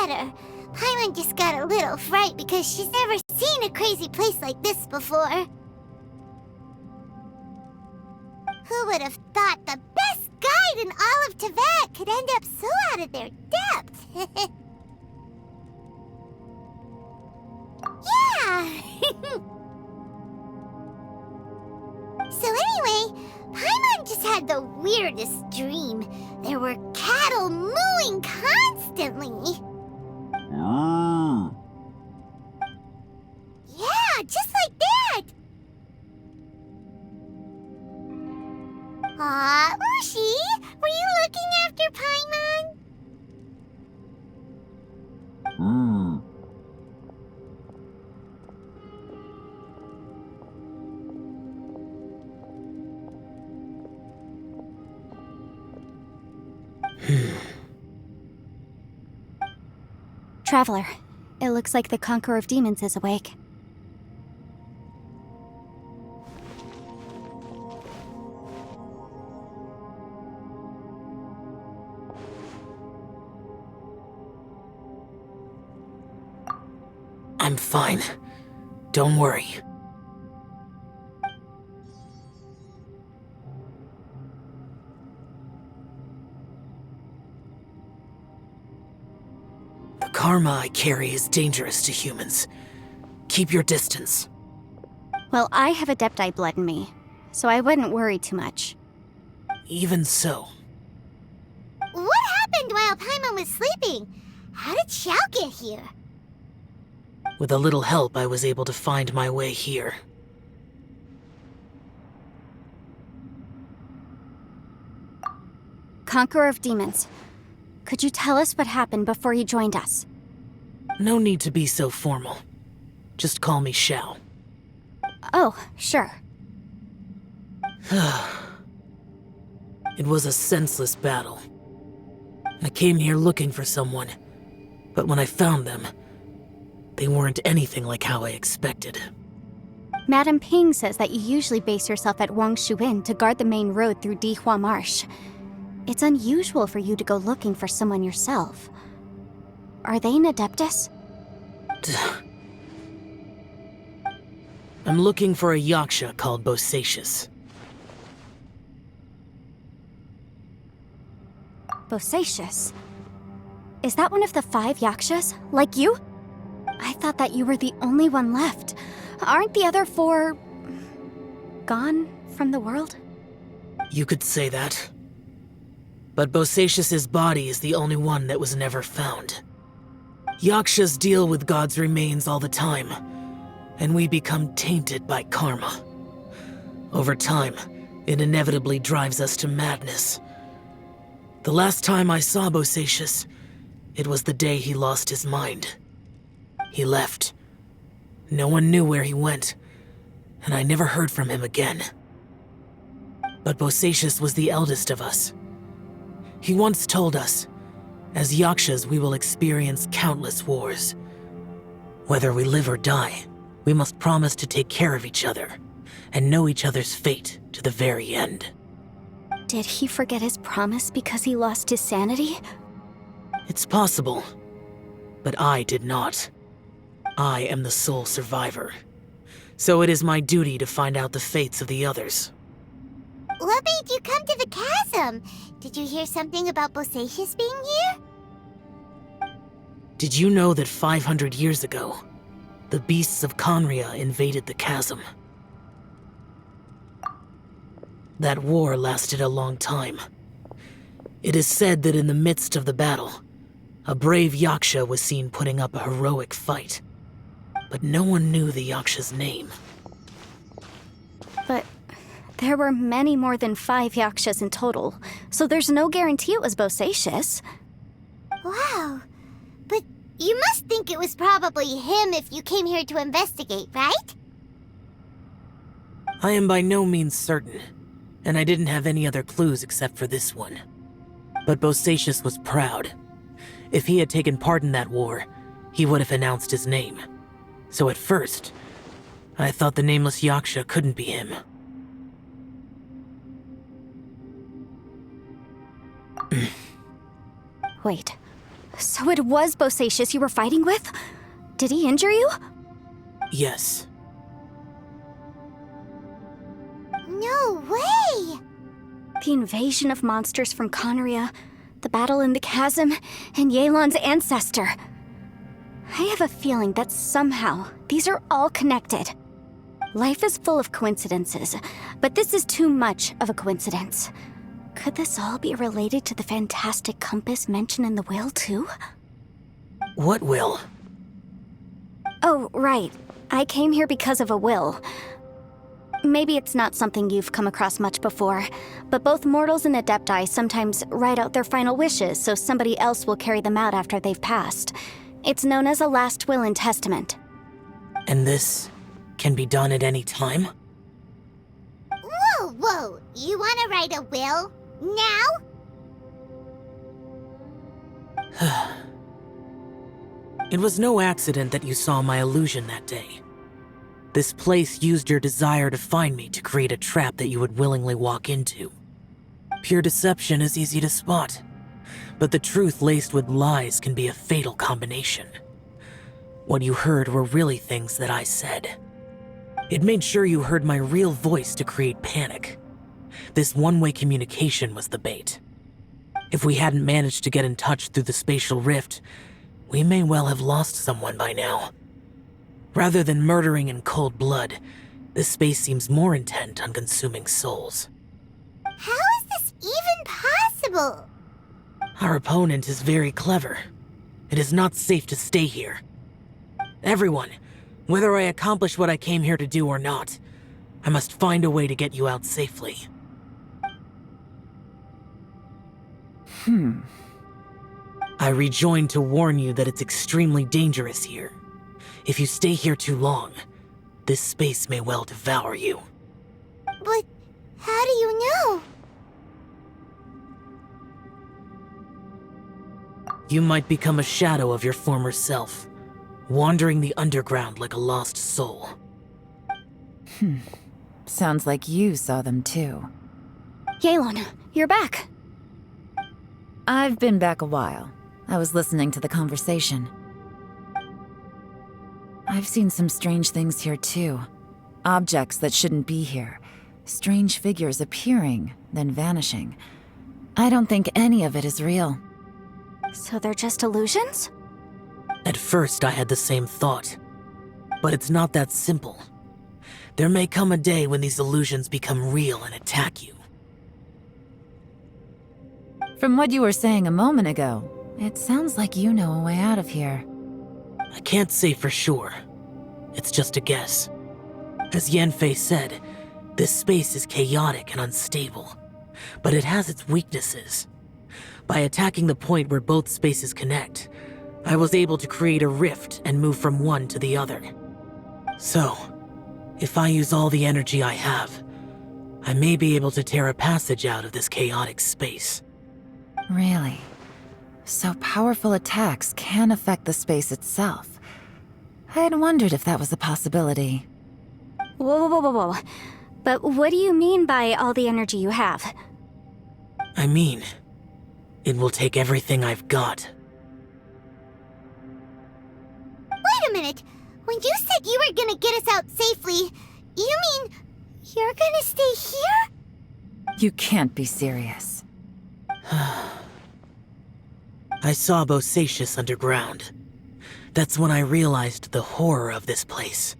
better. Paimon just got a little fright because she's never seen a crazy place like this before. Who would have thought the best guide in all of Teyvat could end up so out of their depth? Yeah! So anyway, Paimon just had the weirdest dream. There were cattle mooing constantly. Yeah, just like that! Aw, Ushi, were you looking after Paimon? Traveler, it looks like the Conqueror of Demons is awake. I'm fine. Don't worry. The karma I carry is dangerous to humans. Keep your distance. Well, I have Adepti blood in me, so I wouldn't worry too much. Even so. What happened while Paimon was sleeping? How did Xiao get here? With a little help, I was able to find my way here. Conqueror of Demons, could you tell us what happened before you joined us? No need to be so formal. Just call me Xiao. Oh, sure. It was a senseless battle. I came here looking for someone, but when I found them, they weren't anything like how I expected. Madame Ping says that you usually base yourself at Wangshu Inn to guard the main road through Dihua Marsh. It's unusual for you to go looking for someone yourself. Are they an Adeptus? I'm looking for a Yaksha called Bosacius. Bosacius? Is that one of the 5 Yakshas, like you? I thought that you were the only one left. Aren't the other 4... gone from the world? You could say that. But Bosacius's body is the only one that was never found. Yakshas deal with God's remains all the time, and we become tainted by karma. Over time, it inevitably drives us to madness. The last time I saw Bosacius, it was the day he lost his mind. He left. No one knew where he went, and I never heard from him again. But Bosacius was the eldest of us. He once told us, as Yakshas we will experience countless wars. Whether we live or die, we must promise to take care of each other, and know each other's fate to the very end. Did he forget his promise because he lost his sanity? It's possible, but I did not. I am the sole survivor, so it is my duty to find out the fates of the others. What made you come to the chasm? Did you hear something about Bosacius being here? Did you know that 500 years ago, the beasts of Conria invaded the chasm? That war lasted a long time. It is said that in the midst of the battle, a brave Yaksha was seen putting up a heroic fight. But no one knew the Yaksha's name. But there were many more than 5 Yakshas in total, so there's no guarantee it was Bosacius. Wow. But you must think it was probably him if you came here to investigate, right? I am by no means certain, and I didn't have any other clues except for this one. But Bosacius was proud. If he had taken part in that war, he would have announced his name. So at first, I thought the nameless Yaksha couldn't be him. Wait, So it was Bosacius you were fighting with? Did he injure you? Yes. No way! The invasion of monsters from Conria, the battle in the chasm, and Yelan's ancestor. I have a feeling that somehow these are all connected. Life is full of coincidences, but this is too much of a coincidence. Could this all be related to the fantastic compass mentioned in the will, too? What will? Oh, right. I came here because of a will. Maybe it's not something you've come across much before, but both mortals and adepti sometimes write out their final wishes so somebody else will carry them out after they've passed. It's known as a last will and testament. And this can be done at any time? Whoa, whoa! You wanna write a will? Now? It was no accident that you saw my illusion that day. This place used your desire to find me to create a trap that you would willingly walk into. Pure deception is easy to spot, but the truth laced with lies can be a fatal combination. What you heard were really things that I said. It made sure you heard my real voice to create panic. This one-way communication was the bait. If we hadn't managed to get in touch through the spatial rift, we may well have lost someone by now. Rather than murdering in cold blood, this space seems more intent on consuming souls. How is this even possible? Our opponent is very clever. It is not safe to stay here. Everyone, whether I accomplish what I came here to do or not, I must find a way to get you out safely. I rejoined to warn you that it's extremely dangerous here. If you stay here too long, this space may well devour you. But how do you know? You might become a shadow of your former self, wandering the underground like a lost soul. Sounds like you saw them too. Yelan, you're back. I've been back a while. I was listening to the conversation. I've seen some strange things here too. Objects that shouldn't be here. Strange figures appearing, then vanishing. I don't think any of it is real. So they're just illusions? At first, I had the same thought. But it's not that simple. There may come a day when these illusions become real and attack you. From what you were saying a moment ago, it sounds like you know a way out of here. I can't say for sure. It's just a guess. As Yanfei said, this space is chaotic and unstable, but it has its weaknesses. By attacking the point where both spaces connect, I was able to create a rift and move from one to the other. So, if I use all the energy I have, I may be able to tear a passage out of this chaotic space. Really? So powerful attacks can affect the space itself. I had wondered if that was a possibility. Whoa, whoa, whoa, whoa. But what do you mean by all the energy you have? I mean, it will take everything I've got. Wait a minute. When you said you were gonna get us out safely, you mean you're gonna stay here? You can't be serious. I saw Bosacius underground. That's when I realized the horror of this place.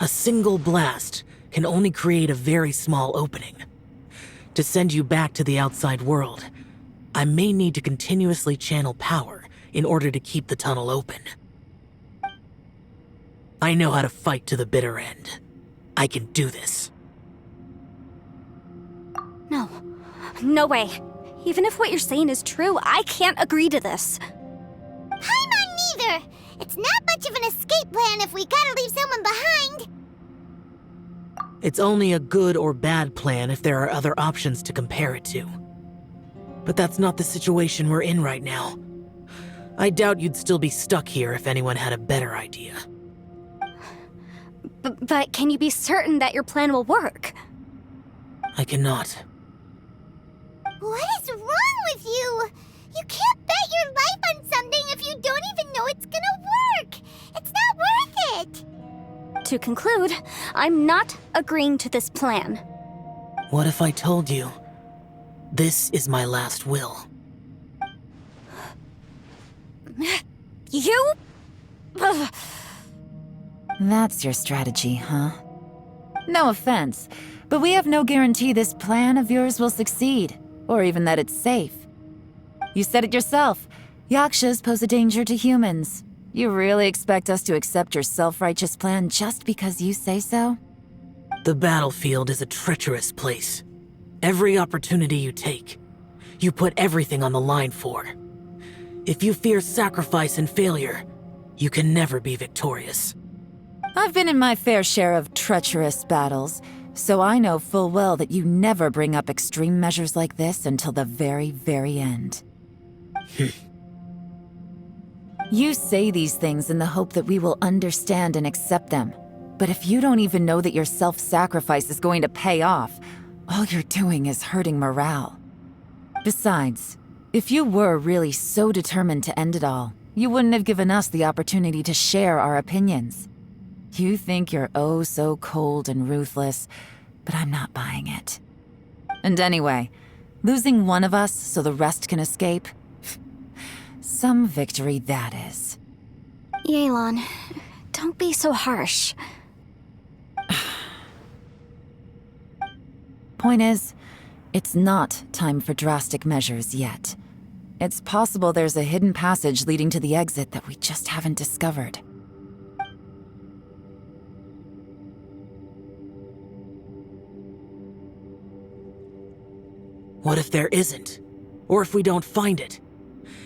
A single blast can only create a very small opening. To send you back to the outside world, I may need to continuously channel power in order to keep the tunnel open. I know how to fight to the bitter end. I can do this. No. No way. Even if what you're saying is true, I can't agree to this. Paimon neither! It's not much of an escape plan if we gotta leave someone behind! It's only a good or bad plan if there are other options to compare it to. But that's not the situation we're in right now. I doubt you'd still be stuck here if anyone had a better idea. But can you be certain that your plan will work? I cannot. What is wrong with you? You can't bet your life on something if you don't even know it's gonna work? It's not worth it! To conclude, I'm not agreeing to this plan. What if I told you this is my last will? You? Ugh. That's your strategy, huh? No offense, but we have no guarantee this plan of yours will succeed, or even that it's safe. You said it yourself. Yakshas pose a danger to humans. You really expect us to accept your self-righteous plan just because you say so? The battlefield is a treacherous place. Every opportunity you take, you put everything on the line for. If you fear sacrifice and failure, you can never be victorious. I've been in my fair share of treacherous battles, so I know full well that you never bring up extreme measures like this until the very, very end. You say these things in the hope that we will understand and accept them. But if you don't even know that your self-sacrifice is going to pay off, all you're doing is hurting morale. Besides, if you were really so determined to end it all, you wouldn't have given us the opportunity to share our opinions. You think you're oh so cold and ruthless, but I'm not buying it. And anyway, losing one of us so the rest can escape? Some victory that is. Yelan, don't be so harsh. Point is, it's not time for drastic measures yet. It's possible there's a hidden passage leading to the exit that we just haven't discovered. What if there isn't? Or if we don't find it?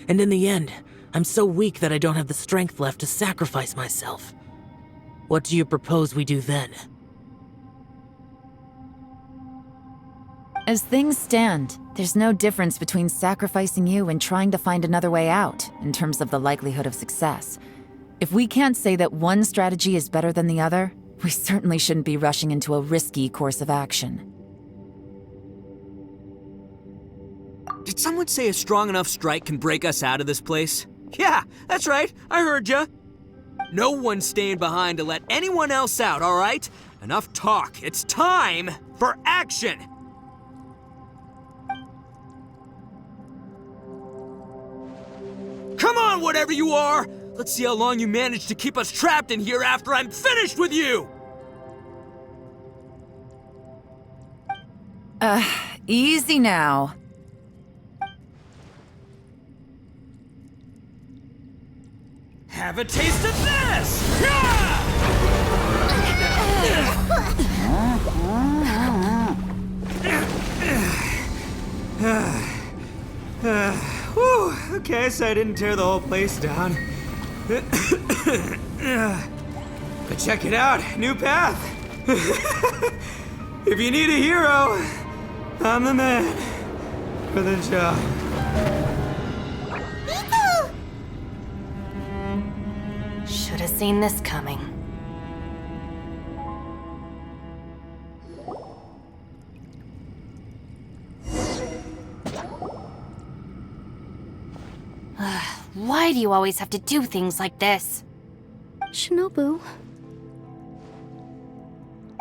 And in the end, I'm so weak that I don't have the strength left to sacrifice myself. What do you propose we do then? As things stand, there's no difference between sacrificing you and trying to find another way out, in terms of the likelihood of success. If we can't say that one strategy is better than the other, we certainly shouldn't be rushing into a risky course of action. Did someone say a strong enough strike can break us out of this place? Yeah, that's right, I heard ya. No one's staying behind to let anyone else out, all right? Enough talk, it's time for action! Come on, whatever you are! Let's see how long you manage to keep us trapped in here after I'm finished with you! Easy now. Have a taste of this! Whew, okay, so I didn't tear the whole place down. But check it out, new path. If you need a hero, I'm the man for the job. Should have seen this coming. Why do you always have to do things like this? Shinobu,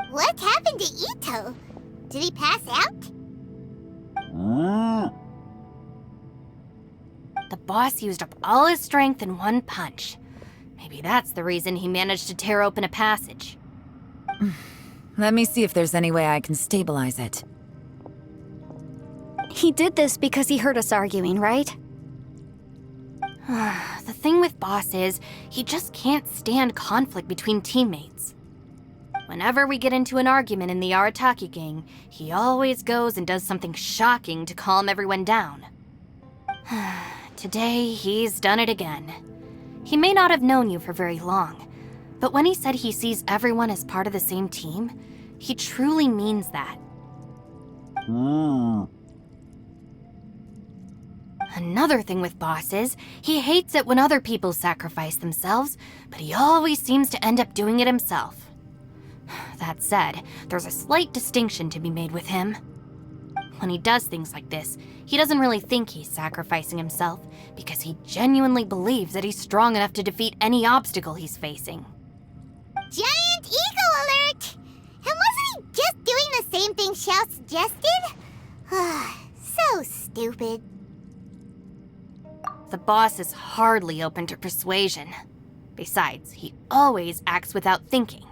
What happened to Ito? Did he pass out? The boss used up all his strength in one punch. Maybe that's the reason he managed to tear open a passage. Let me see if there's any way I can stabilize it. he did this because he heard us arguing, right? The thing with Boss is, he just can't stand conflict between teammates. Whenever we get into an argument in the Arataki gang, he always goes and does something shocking to calm everyone down. Today, he's done it again. He may not have known you for very long, but when he said he sees everyone as part of the same team, he truly means that. Another thing with Boss is, he hates it when other people sacrifice themselves, but he always seems to end up doing it himself. That said, there's a slight distinction to be made with him. when he does things like this, he doesn't really think he's sacrificing himself because he genuinely believes that he's strong enough to defeat any obstacle he's facing. Giant ego alert! And wasn't he just doing the same thing Xiao suggested? So stupid. The boss is hardly open to persuasion. Besides, he always acts without thinking.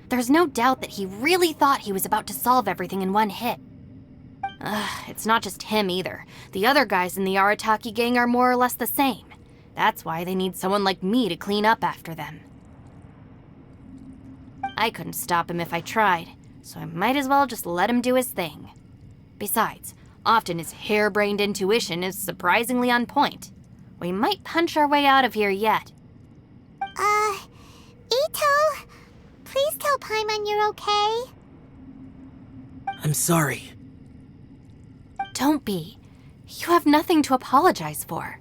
There's no doubt that he really thought he was about to solve everything in one hit. It's not just him either. The other guys in the Arataki gang are more or less the same. That's why they need someone like me to clean up after them. I couldn't stop him if I tried, so I might as well just let him do his thing. Besides, often his harebrained intuition is surprisingly on point. We might punch our way out of here yet. Ito, please tell Paimon you're okay. I'm sorry. Don't be. You have nothing to apologize for.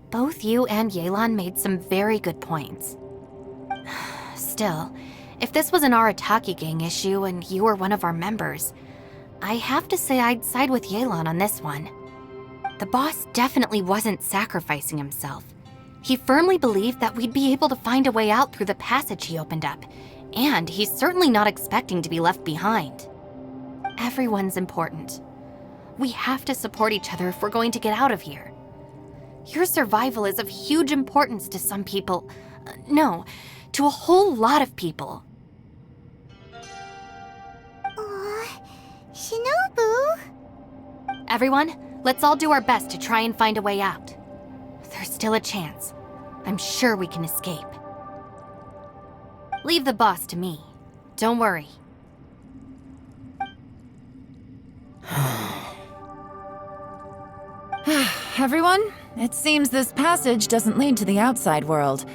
Both you and Yelan made some very good points. Still, if this was an Arataki gang issue and you were one of our members, I have to say I'd side with Yelan on this one. The boss definitely wasn't sacrificing himself. He firmly believed that we'd be able to find a way out through the passage he opened up, and he's certainly not expecting to be left behind. Everyone's important. We have to support each other if we're going to get out of here. Your survival is of huge importance to some people. No, to a whole lot of people. Aw, Shinobu. Everyone, let's all do our best to try and find a way out. There's still a chance. I'm sure we can escape. Leave the boss to me. Don't worry. Everyone, it seems this passage doesn't lead to the outside world,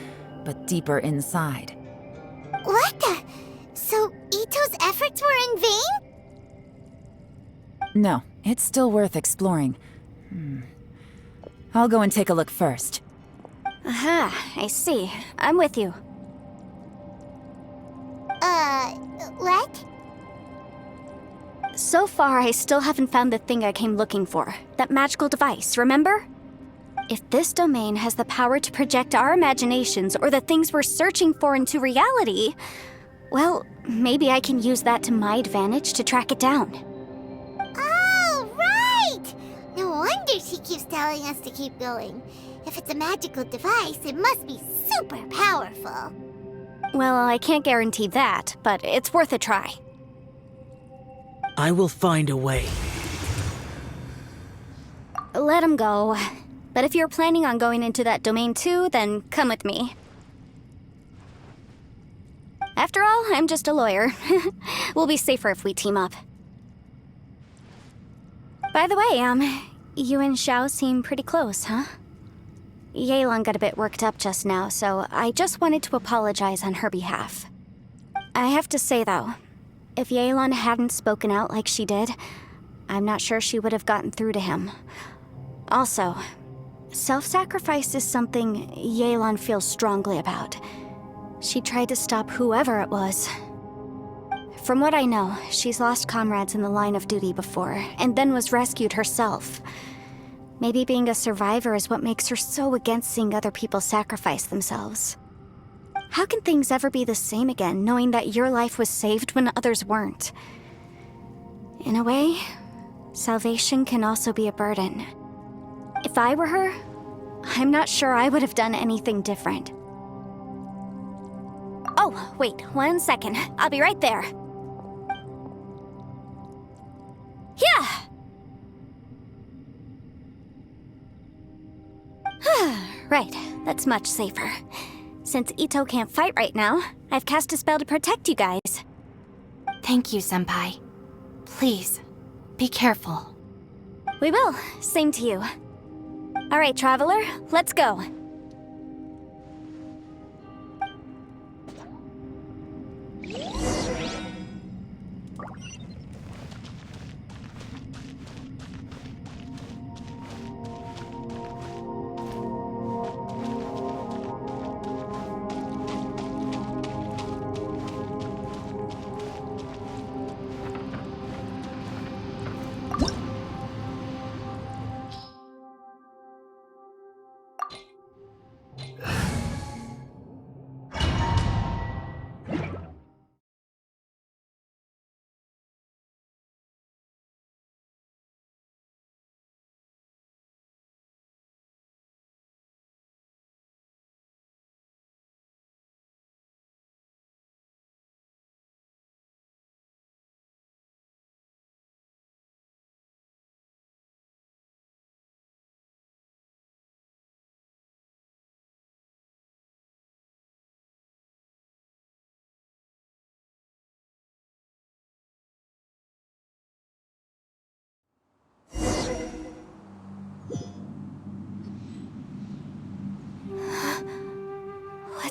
but deeper inside. What the? So Ito's efforts were in vain? No, it's still worth exploring. I'll go and take a look first. Aha, I see. I'm with you. What? So far, I still haven't found the thing I came looking for. That magical device, remember? If this domain has the power to project our imaginations or the things we're searching for into reality, well, maybe I can use that to my advantage to track it down. Oh, right! No wonder she keeps telling us to keep going. If it's a magical device, it must be super powerful. Well, I can't guarantee that, but it's worth a try. I will find a way. Let him go. But if you're planning on going into that domain too, then come with me. After all, I'm just a lawyer. We'll be safer if we team up. By the way, you and Xiao seem pretty close, huh? Yelan got a bit worked up just now, so I just wanted to apologize on her behalf. I have to say, though, if Yelan hadn't spoken out like she did, I'm not sure she would have gotten through to him. Also, self-sacrifice is something Yelan feels strongly about. She tried to stop whoever it was. From what I know, she's lost comrades in the line of duty before, and then was rescued herself. Maybe being a survivor is what makes her so against seeing other people sacrifice themselves. How can things ever be the same again, knowing that your life was saved when others weren't? In a way, salvation can also be a burden. If I were her, I'm not sure I would have done anything different. Oh, wait, 1 second. I'll be right there. Yeah! Right, that's much safer. Since Ito can't fight right now, I've cast a spell to protect you guys. Thank you, Senpai. Please, be careful. We will. Same to you. All right, Traveler, let's go.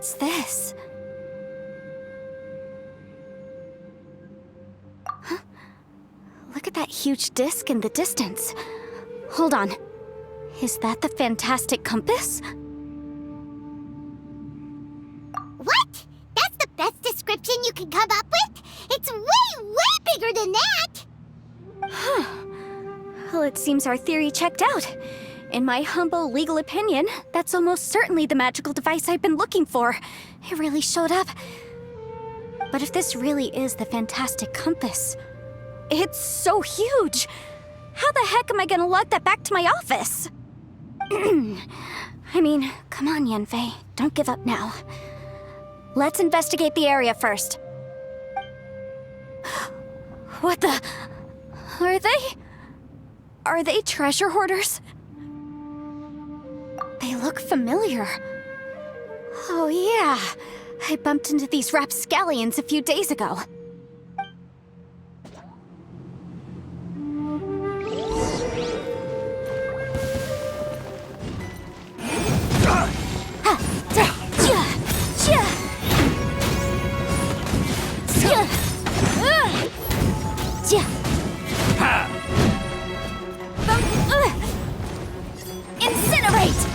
What's this? Huh? Look at that huge disc in the distance. Hold on. Is that the fantastic compass? What? That's the best description you can come up with? It's way, way bigger than that! Well, it seems our theory checked out. In my humble legal opinion, that's almost certainly the magical device I've been looking for. It really showed up. But if this really is the fantastic compass, it's so huge! How the heck am I gonna lug that back to my office? I mean, come on, Yanfei. Don't give up now. Let's investigate the area first. What the... Are they treasure hoarders? They look familiar. Oh yeah, I bumped into these rapscallions a few days ago. Incinerate!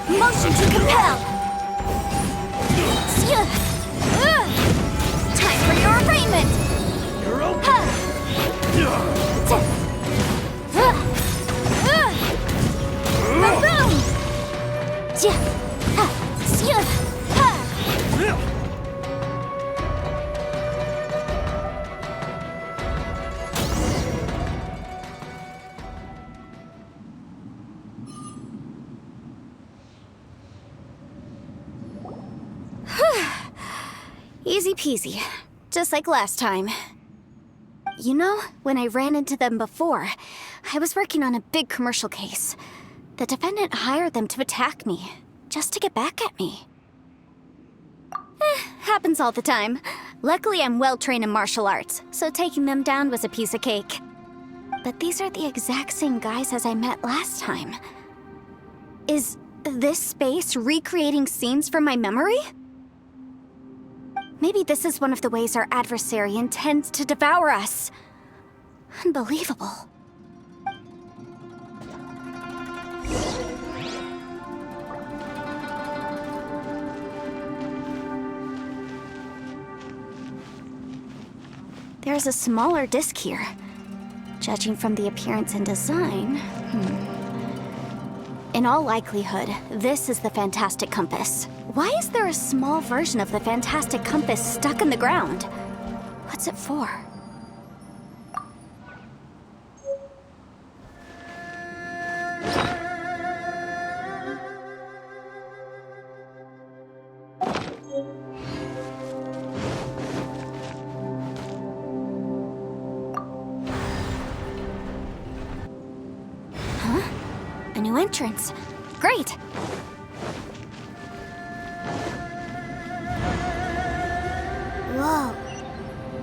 Motion to compel! Time for your arraignment! You're okay. Boom! Easy peasy, just like last time. You know, when I ran into them before, I was working on a big commercial case. The defendant hired them to attack me, just to get back at me. Happens all the time. Luckily, I'm well-trained in martial arts, so taking them down was a piece of cake. But these are the exact same guys as I met last time. Is this space recreating scenes from my memory? Maybe this is one of the ways our adversary intends to devour us. Unbelievable. There's a smaller disc here. Judging from the appearance and design, In all likelihood, this is the fantastic compass. Why is there a small version of the fantastic compass stuck in the ground? What's it for? A new entrance. Great! Whoa.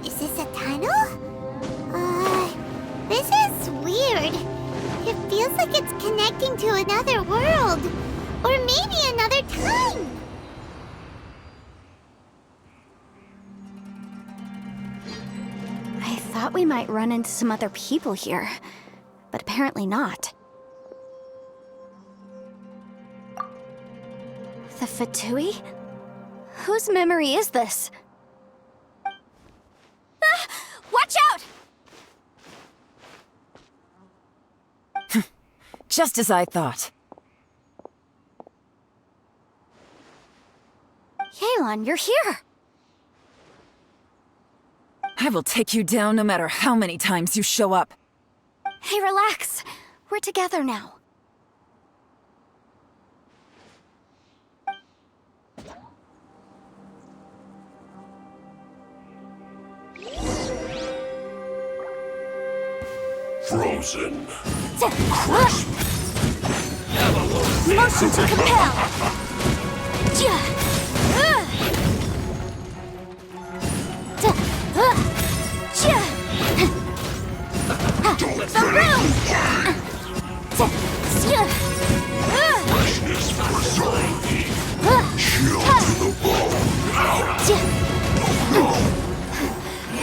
Is this a tunnel? This is weird. It feels like it's connecting to another world. Or maybe another time. I thought we might run into some other people here, but apparently not. The Fatui? Whose memory is this? Ah! Watch out! Just as I thought. Yelan, you're here! I will take you down no matter how many times you show up. Hey, relax. We're together now. From Frozen. Motion to compel! The room! Freshness preserved. Chill to the bone.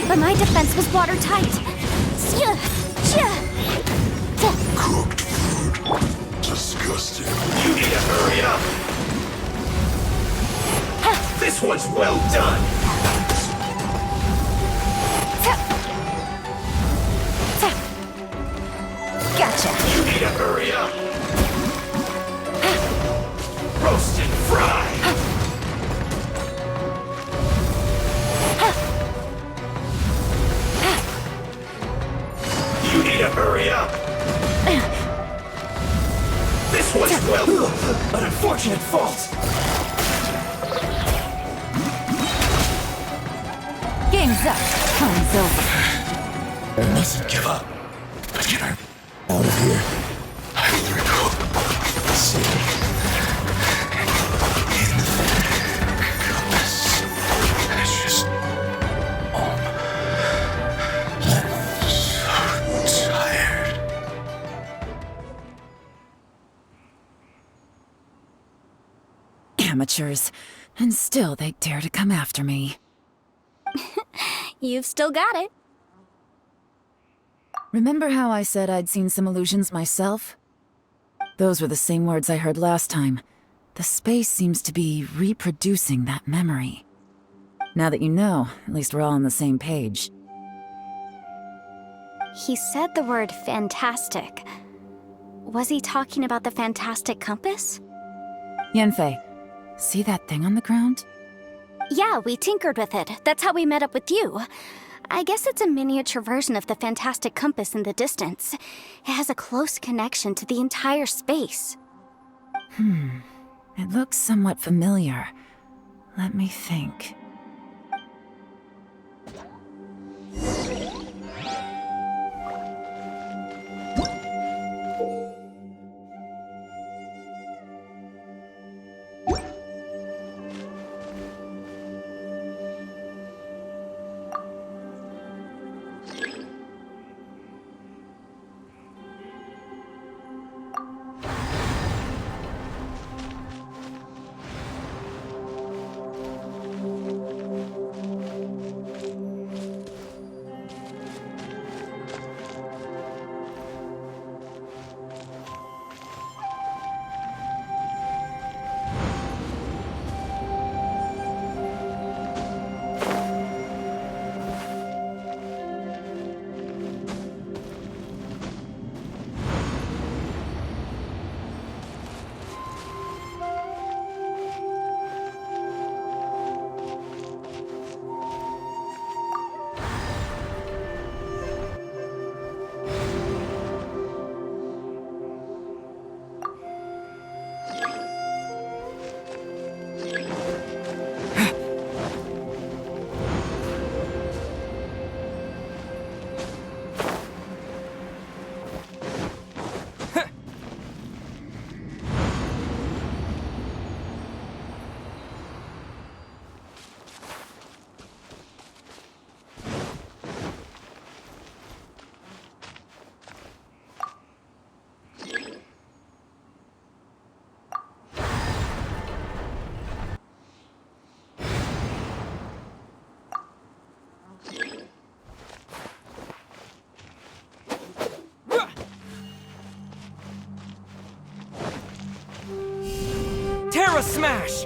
But my defense was watertight. Cooked food. Disgusting. You need to hurry up! This one's well done! Gotcha. You need to hurry up! Roast and fry! You need to hurry up! This one's well... An unfortunate fault! Game's up. Time's over. I mustn't give up. But get her out of here. Through sin. In compass. Ashes. I'm so tired. Amateurs. And still they dare to come after me. You've still got it. Remember how I said I'd seen some illusions myself? Those were the same words I heard last time. The space seems to be reproducing that memory. Now that you know, at least we're all on the same page. He said the word fantastic. Was he talking about the fantastic compass? Yanfei, see that thing on the ground? Yeah, we tinkered with it. That's how we met up with you. I guess it's a miniature version of the fantastic compass in the distance. It has a close connection to the entire space. It looks somewhat familiar. Let me think. Terra Smash!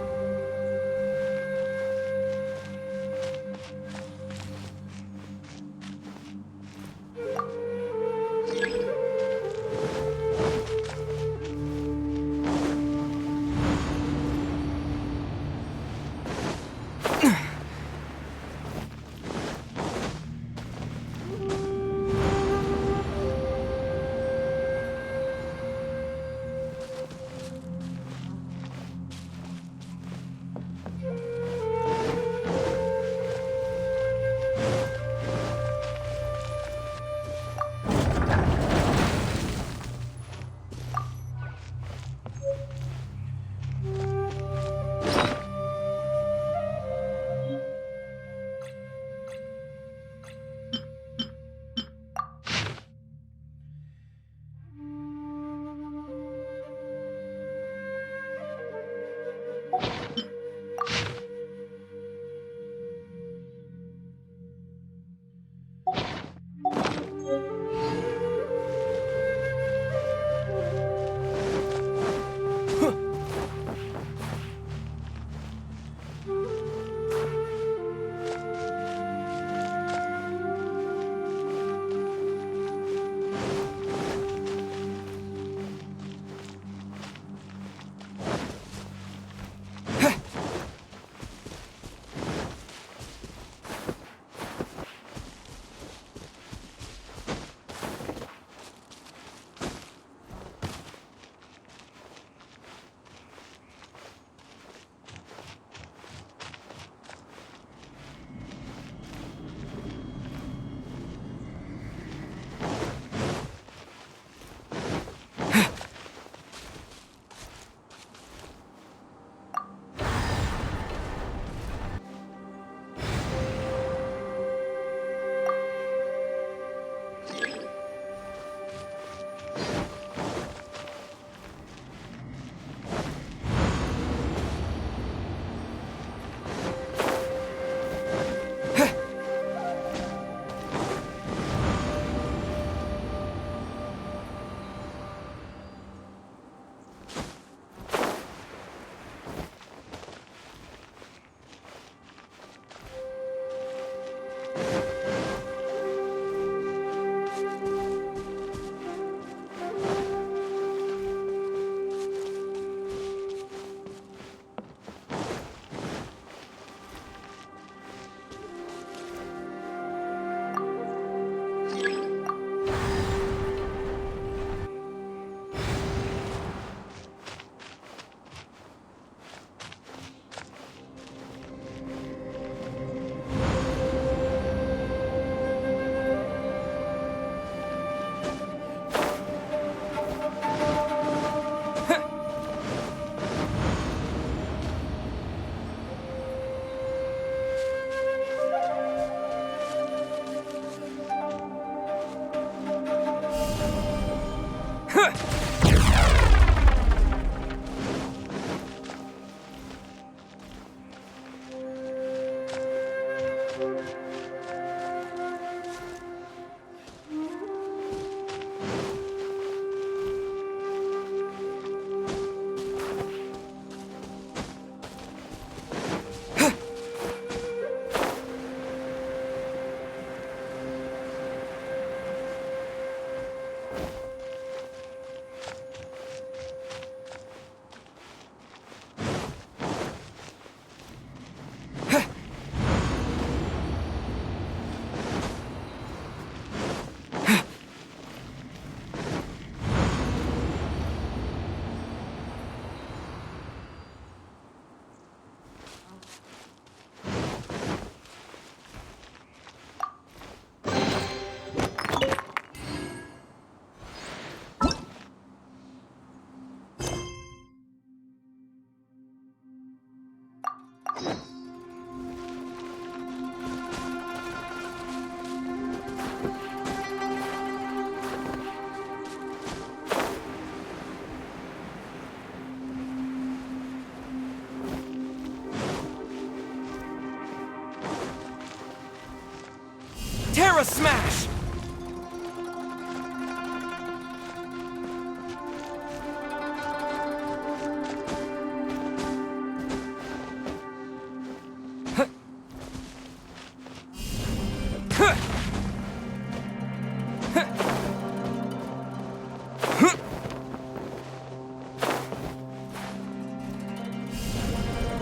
Terra Smash!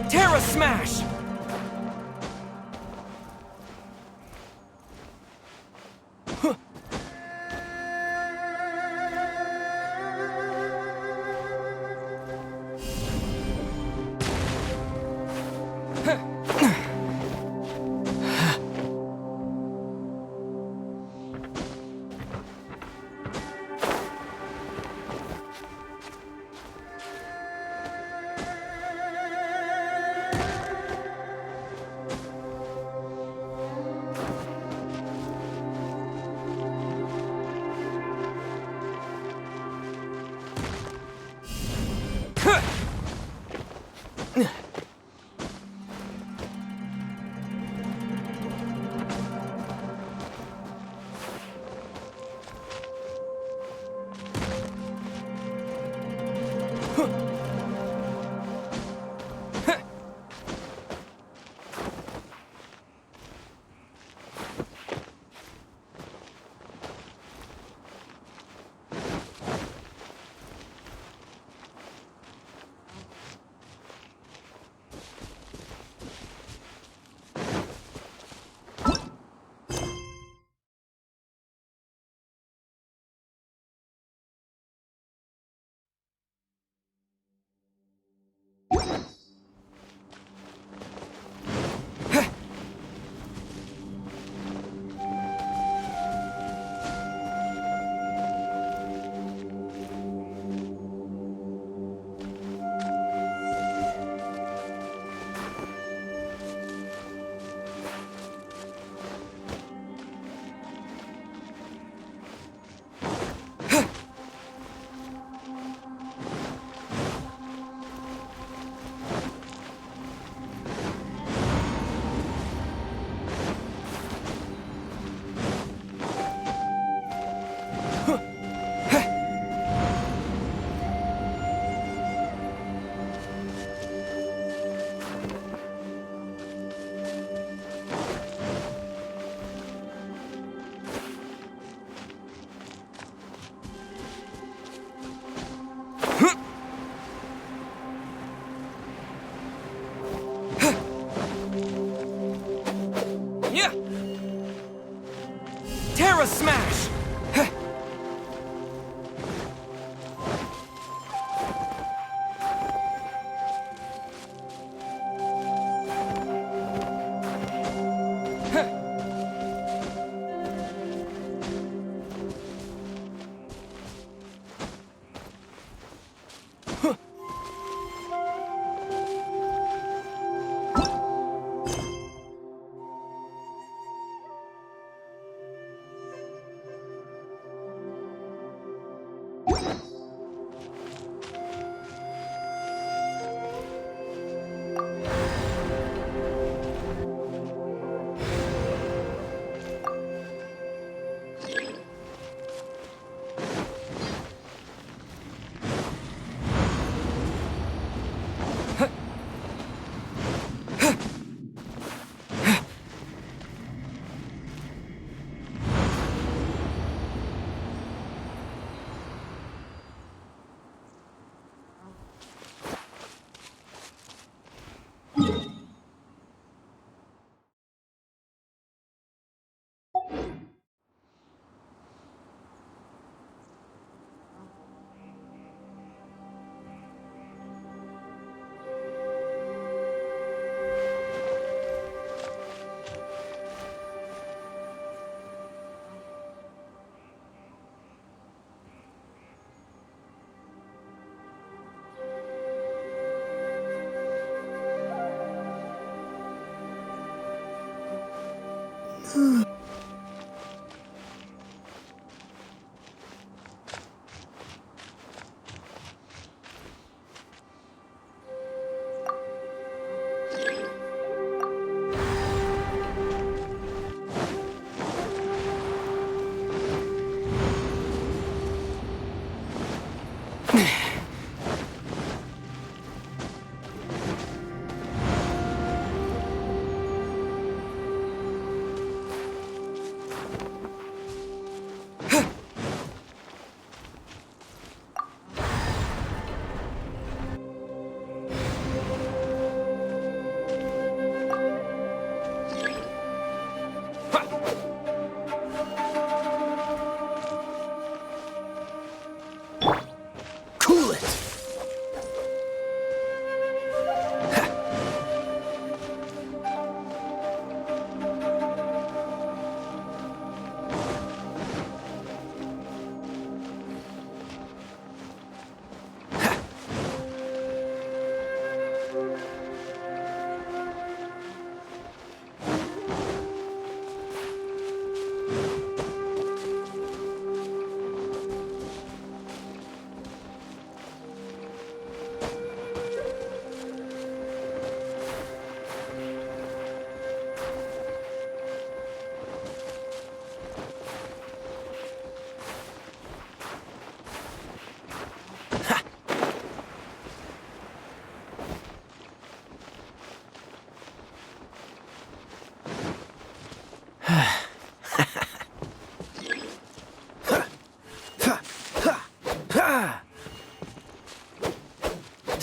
Terra Smash!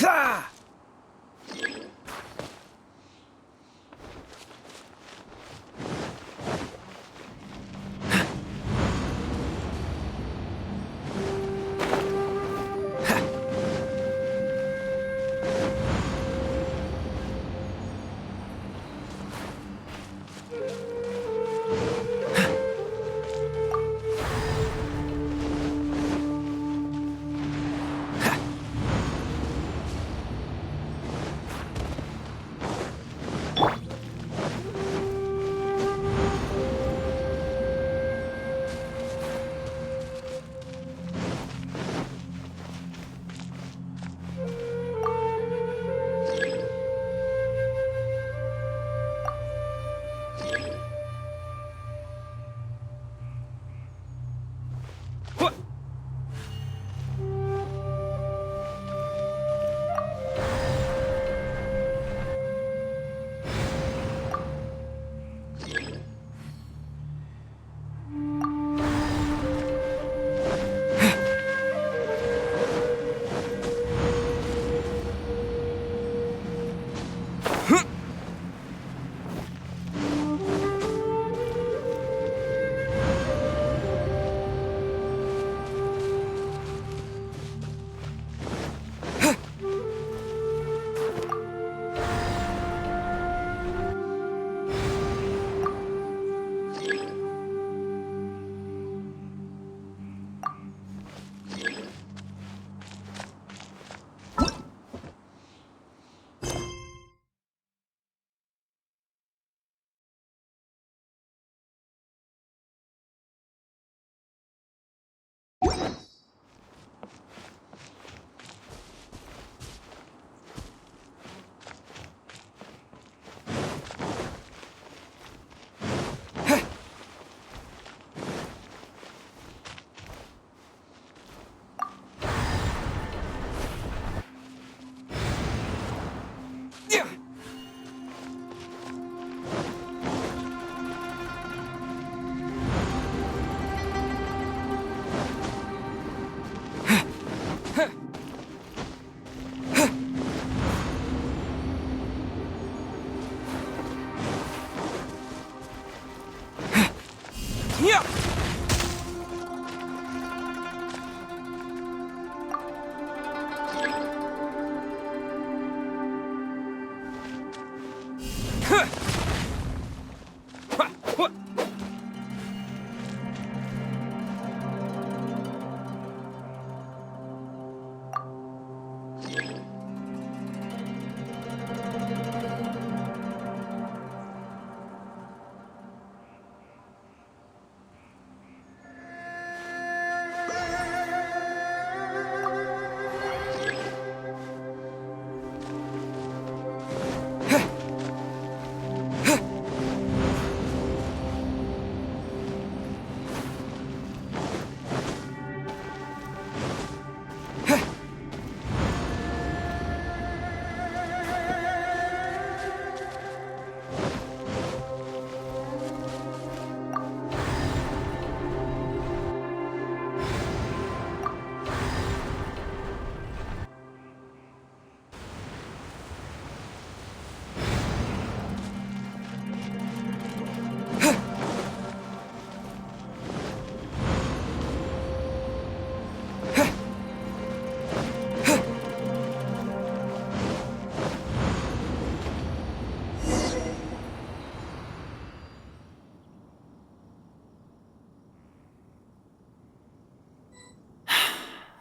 Ha!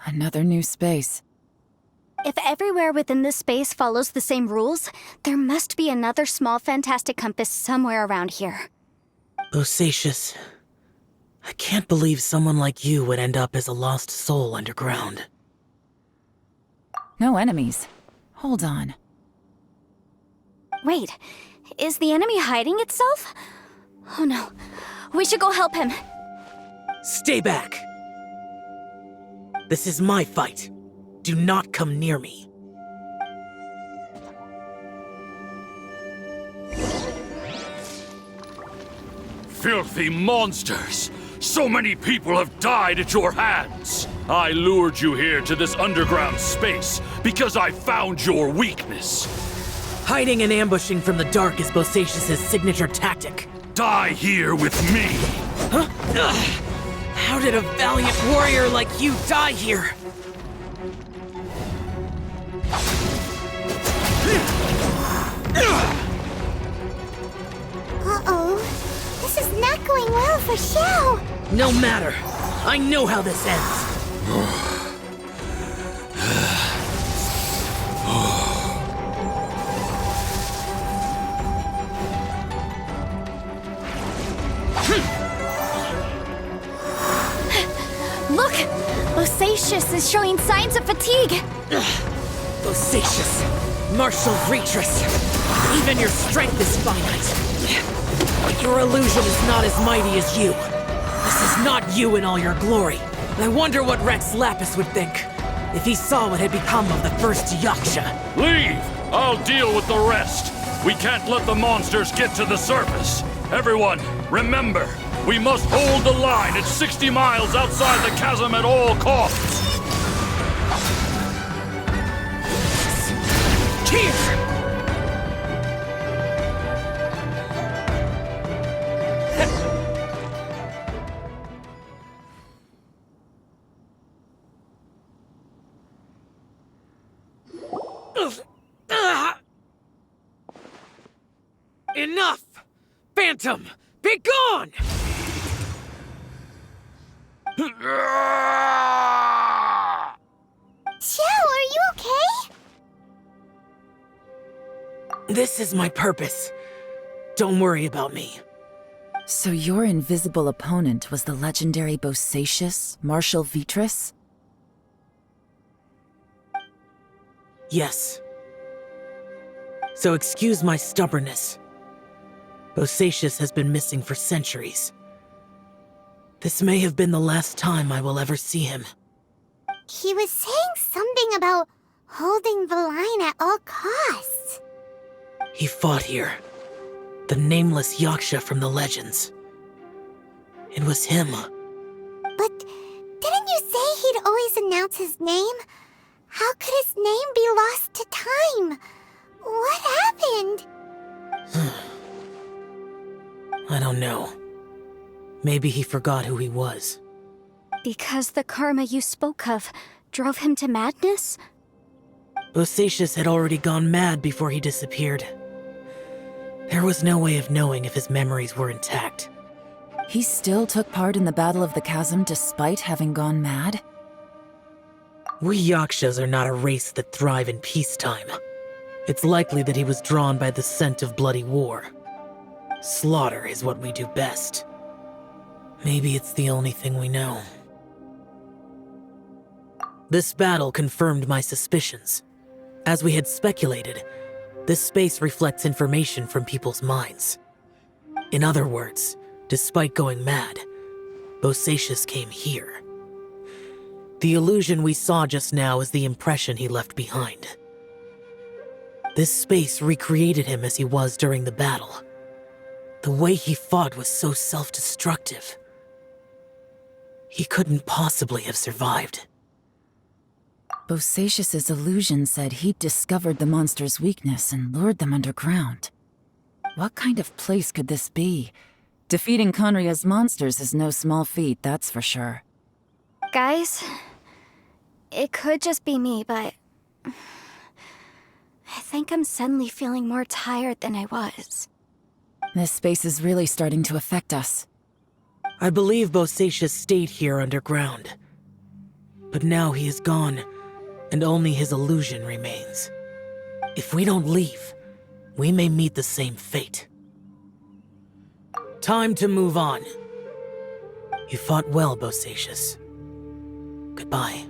Another new space. If everywhere within this space follows the same rules, there must be another small fantastic compass somewhere around here. Bosacius, I can't believe someone like you would end up as a lost soul underground. No enemies. Hold on. Wait, is the enemy hiding itself? Oh no, we should go help him. Stay back! This is my fight. Do not come near me. Filthy monsters! So many people have died at your hands! I lured you here to this underground space because I found your weakness. Hiding and ambushing from the dark is Bosacius' signature tactic. Die here with me! Huh? Ugh. How did a valiant warrior like you die here? Uh-oh. This is not going well for Xiao. No matter. I know how this ends. Look! Bosacius is showing signs of fatigue. Bosacius, Martial Retris. Even your strength is finite. But your illusion is not as mighty as you. This is not you in all your glory. I wonder what Rex Lapis would think if he saw what had become of the first Yaksha. Leave! I'll deal with the rest. We can't let the monsters get to the surface. Everyone, remember, we must hold the line at 60 miles outside the chasm at all costs. Here! Enough! Phantom, be gone! Xiao, are you okay? This is my purpose. Don't worry about me. So your invisible opponent was the legendary Bosacius, Martial Vitris? Yes. So excuse my stubbornness. Bosacius has been missing for centuries. This may have been the last time I will ever see him. He was saying something about holding the line at all costs. He fought here. The nameless Yaksha from the legends. It was him. But didn't you say he'd always announce his name? How could his name be lost to time? What happened? I don't know. Maybe he forgot who he was. Because the karma you spoke of drove him to madness? Bosacius had already gone mad before he disappeared. There was no way of knowing if his memories were intact. He still took part in the Battle of the Chasm despite having gone mad? We Yakshas are not a race that thrive in peacetime. It's likely that he was drawn by the scent of bloody war. Slaughter is what we do best. Maybe it's the only thing we know. This battle confirmed my suspicions. As we had speculated, this space reflects information from people's minds. In other words, despite going mad, Bosacius came here. The illusion we saw just now is the impression he left behind. This space recreated him as he was during the battle. The way he fought was so self-destructive. He couldn't possibly have survived. Bosacius's illusion said he'd discovered the monster's weakness and lured them underground. What kind of place could this be? Defeating Conria's monsters is no small feat, that's for sure. Guys, it could just be me, but I think I'm suddenly feeling more tired than I was. This space is really starting to affect us. I believe Bosacius stayed here underground. But now he is gone, and only his illusion remains. If we don't leave, we may meet the same fate. Time to move on. You fought well, Bosacius. Goodbye.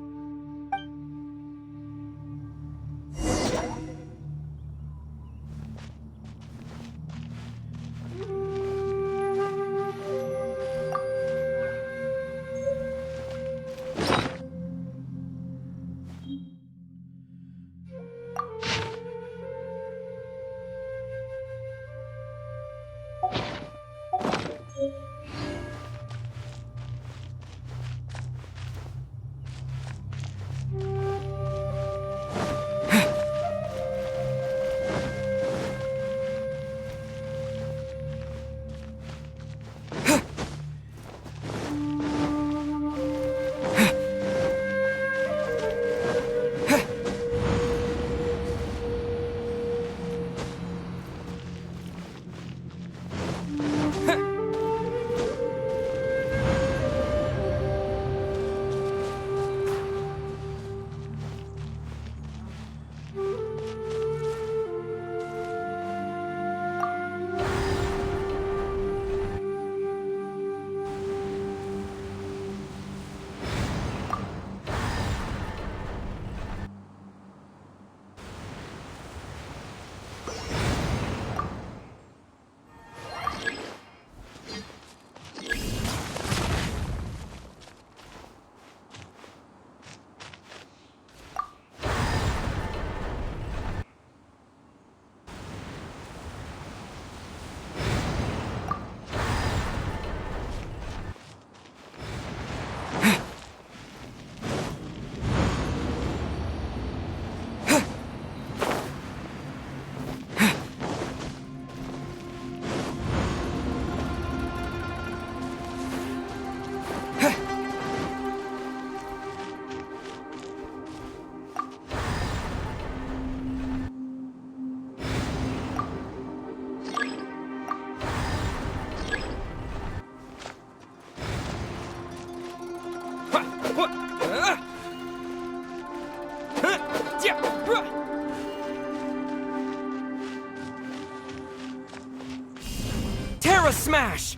Terra Smash!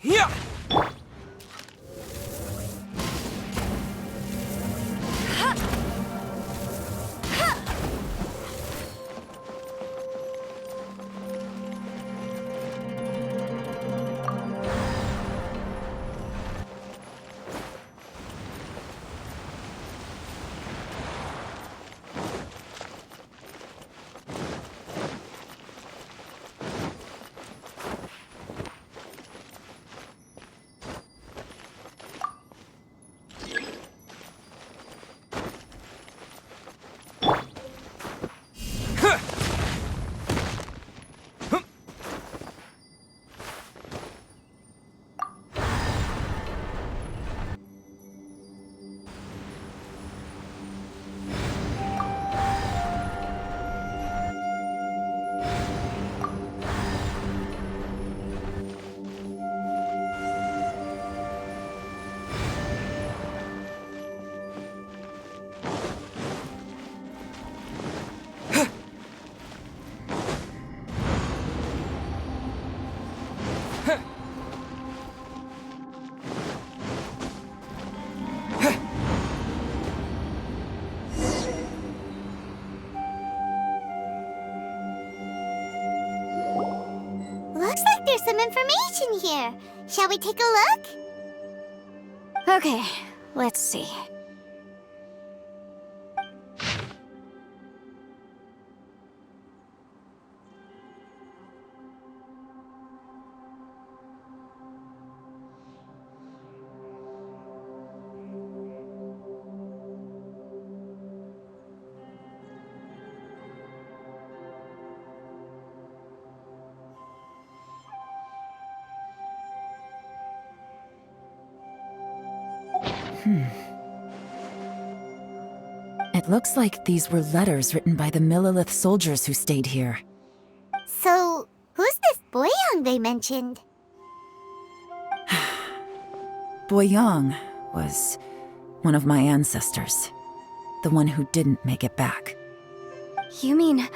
Yeah! Looks like there's some information here. Shall we take a look? Okay, let's see. It looks like these were letters written by the Millilith soldiers who stayed here. So, who's this Boyang they mentioned? Boyang was one of my ancestors. The one who didn't make it back. You mean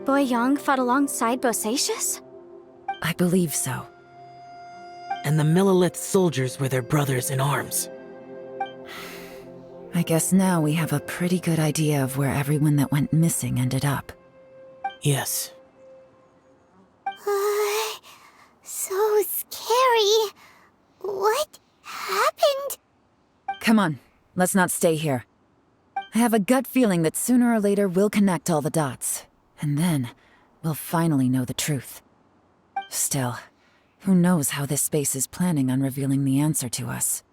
Boyang fought alongside Bosacius? I believe so. And the Millilith soldiers were their brothers in arms. I guess now we have a pretty good idea of where everyone that went missing ended up. Yes. So scary. What happened? Come on, let's not stay here. I have a gut feeling that sooner or later we'll connect all the dots. And then, we'll finally know the truth. Still, who knows how this space is planning on revealing the answer to us.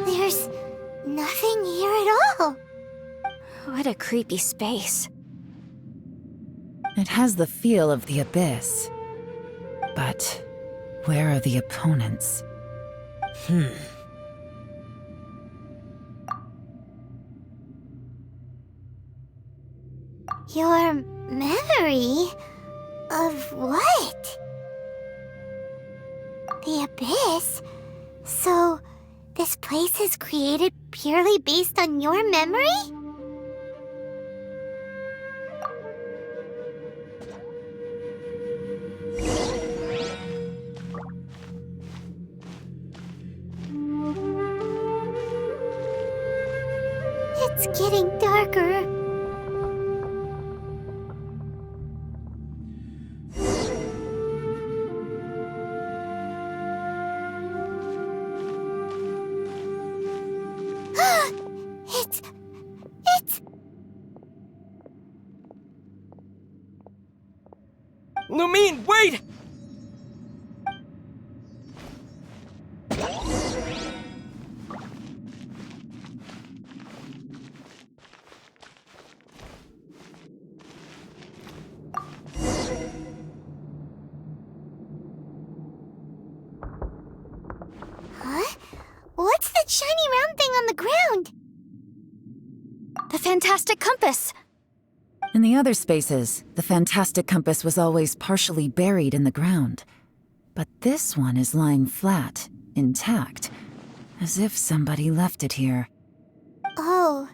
There's nothing here at all. What a creepy space. It has the feel of the abyss. But where are the opponents? Your memory of what? The Abyss? So, this place is created purely based on your memory? It's getting darker. It's... Lumine, wait! Huh? What's that shiny round thing on the ground? The fantastic compass! In the other spaces, the fantastic compass was always partially buried in the ground. But this one is lying flat, intact, as if somebody left it here. Oh,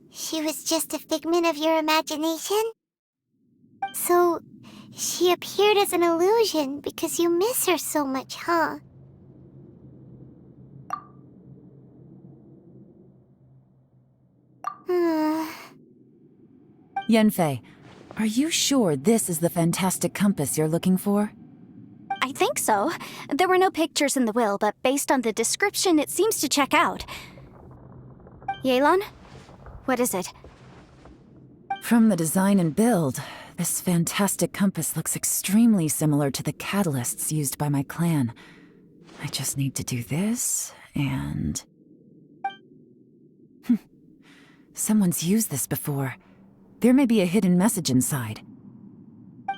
she was just a figment of your imagination? So, she appeared as an illusion because you miss her so much, huh? Yenfei, are you sure this is the fantastic compass you're looking for? I think so. There were no pictures in the will, but based on the description, it seems to check out. Yelan? What is it? From the design and build, this fantastic compass looks extremely similar to the catalysts used by my clan. I just need to do this, and... Someone's used this before. There may be a hidden message inside.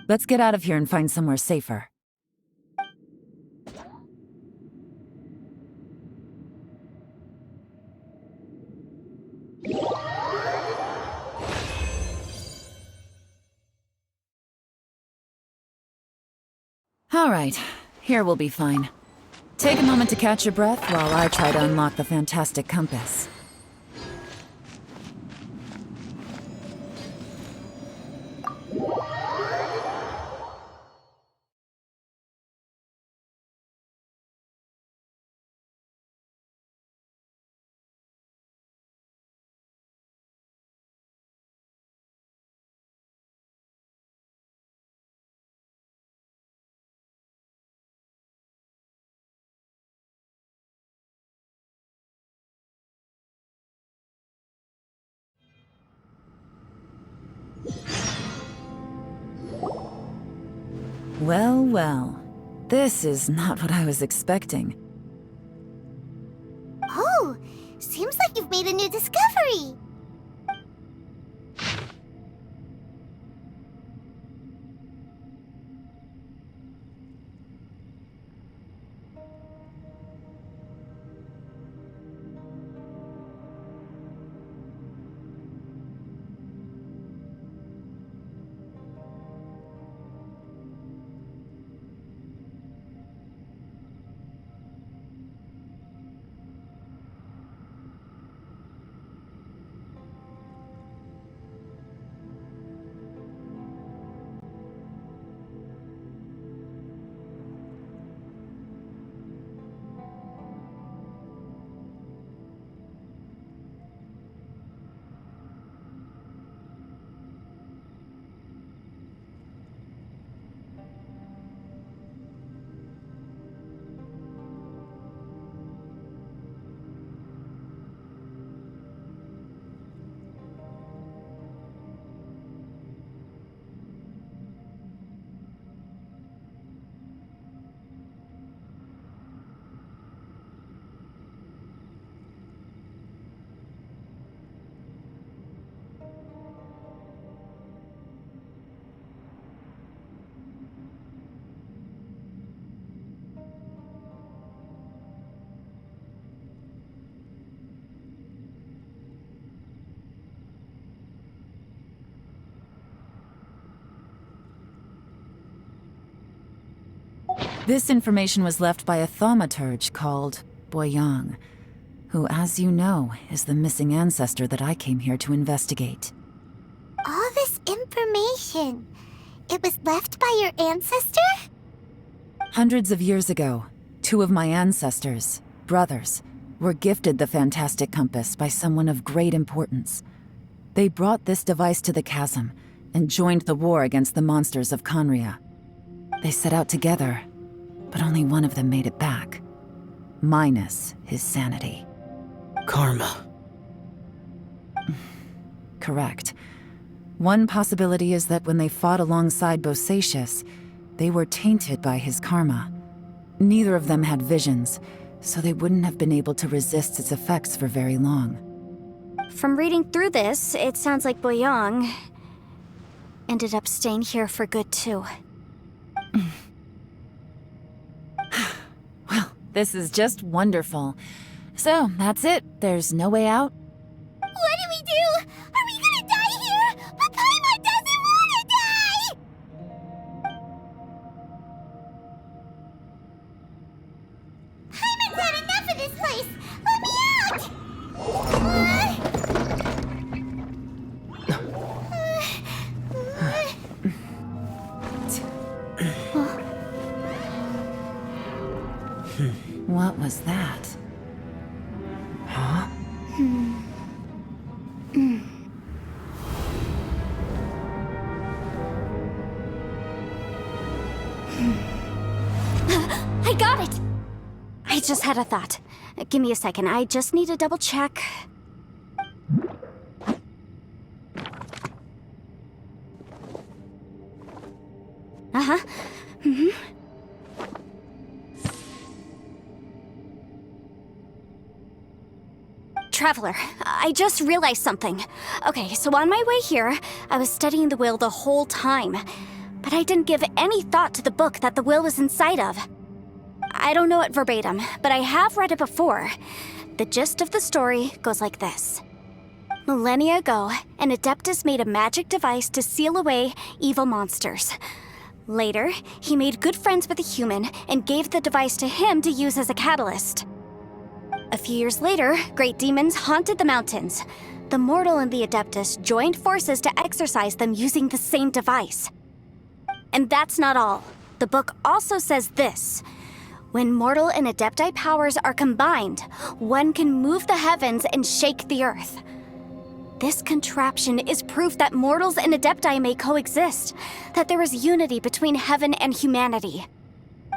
Let's get out of here and find somewhere safer. All right, here we'll be fine. Take a moment to catch your breath while I try to unlock the fantastic compass. Well, well. This is not what I was expecting. Oh, seems like you've made a new discovery. This information was left by a thaumaturge called Boyang, who, as you know, is the missing ancestor that I came here to investigate. All this information, it was left by your ancestor? Hundreds of years ago, two of my ancestors, brothers, were gifted the fantastic compass by someone of great importance. They brought this device to the Chasm and joined the war against the monsters of Conria. They set out together, but only one of them made it back, minus his sanity. Karma. Correct. One possibility is that when they fought alongside Bosacius, they were tainted by his karma. Neither of them had visions, so they wouldn't have been able to resist its effects for very long. From reading through this, it sounds like Boyang ended up staying here for good too. Well, this is just wonderful. So, that's it. There's no way out? What do we do? Are we gonna die here? But Paimon doesn't wanna die! Paimon's had enough of this place! Let me out! What was that? Huh? I got it! I just had a thought. Give me a second, I just need to double check. Uh-huh. Traveler, I just realized something. Okay, so on my way here, I was studying the will the whole time. But I didn't give any thought to the book that the will was inside of. I don't know it verbatim, but I have read it before. The gist of the story goes like this. Millennia ago, an Adeptus made a magic device to seal away evil monsters. Later, he made good friends with a human and gave the device to him to use as a catalyst. A few years later, great demons haunted the mountains. The mortal and the Adeptus joined forces to exorcise them using the same device. And that's not all. The book also says this. When mortal and Adepti powers are combined, one can move the heavens and shake the earth. This contraption is proof that mortals and Adepti may coexist, that there is unity between heaven and humanity.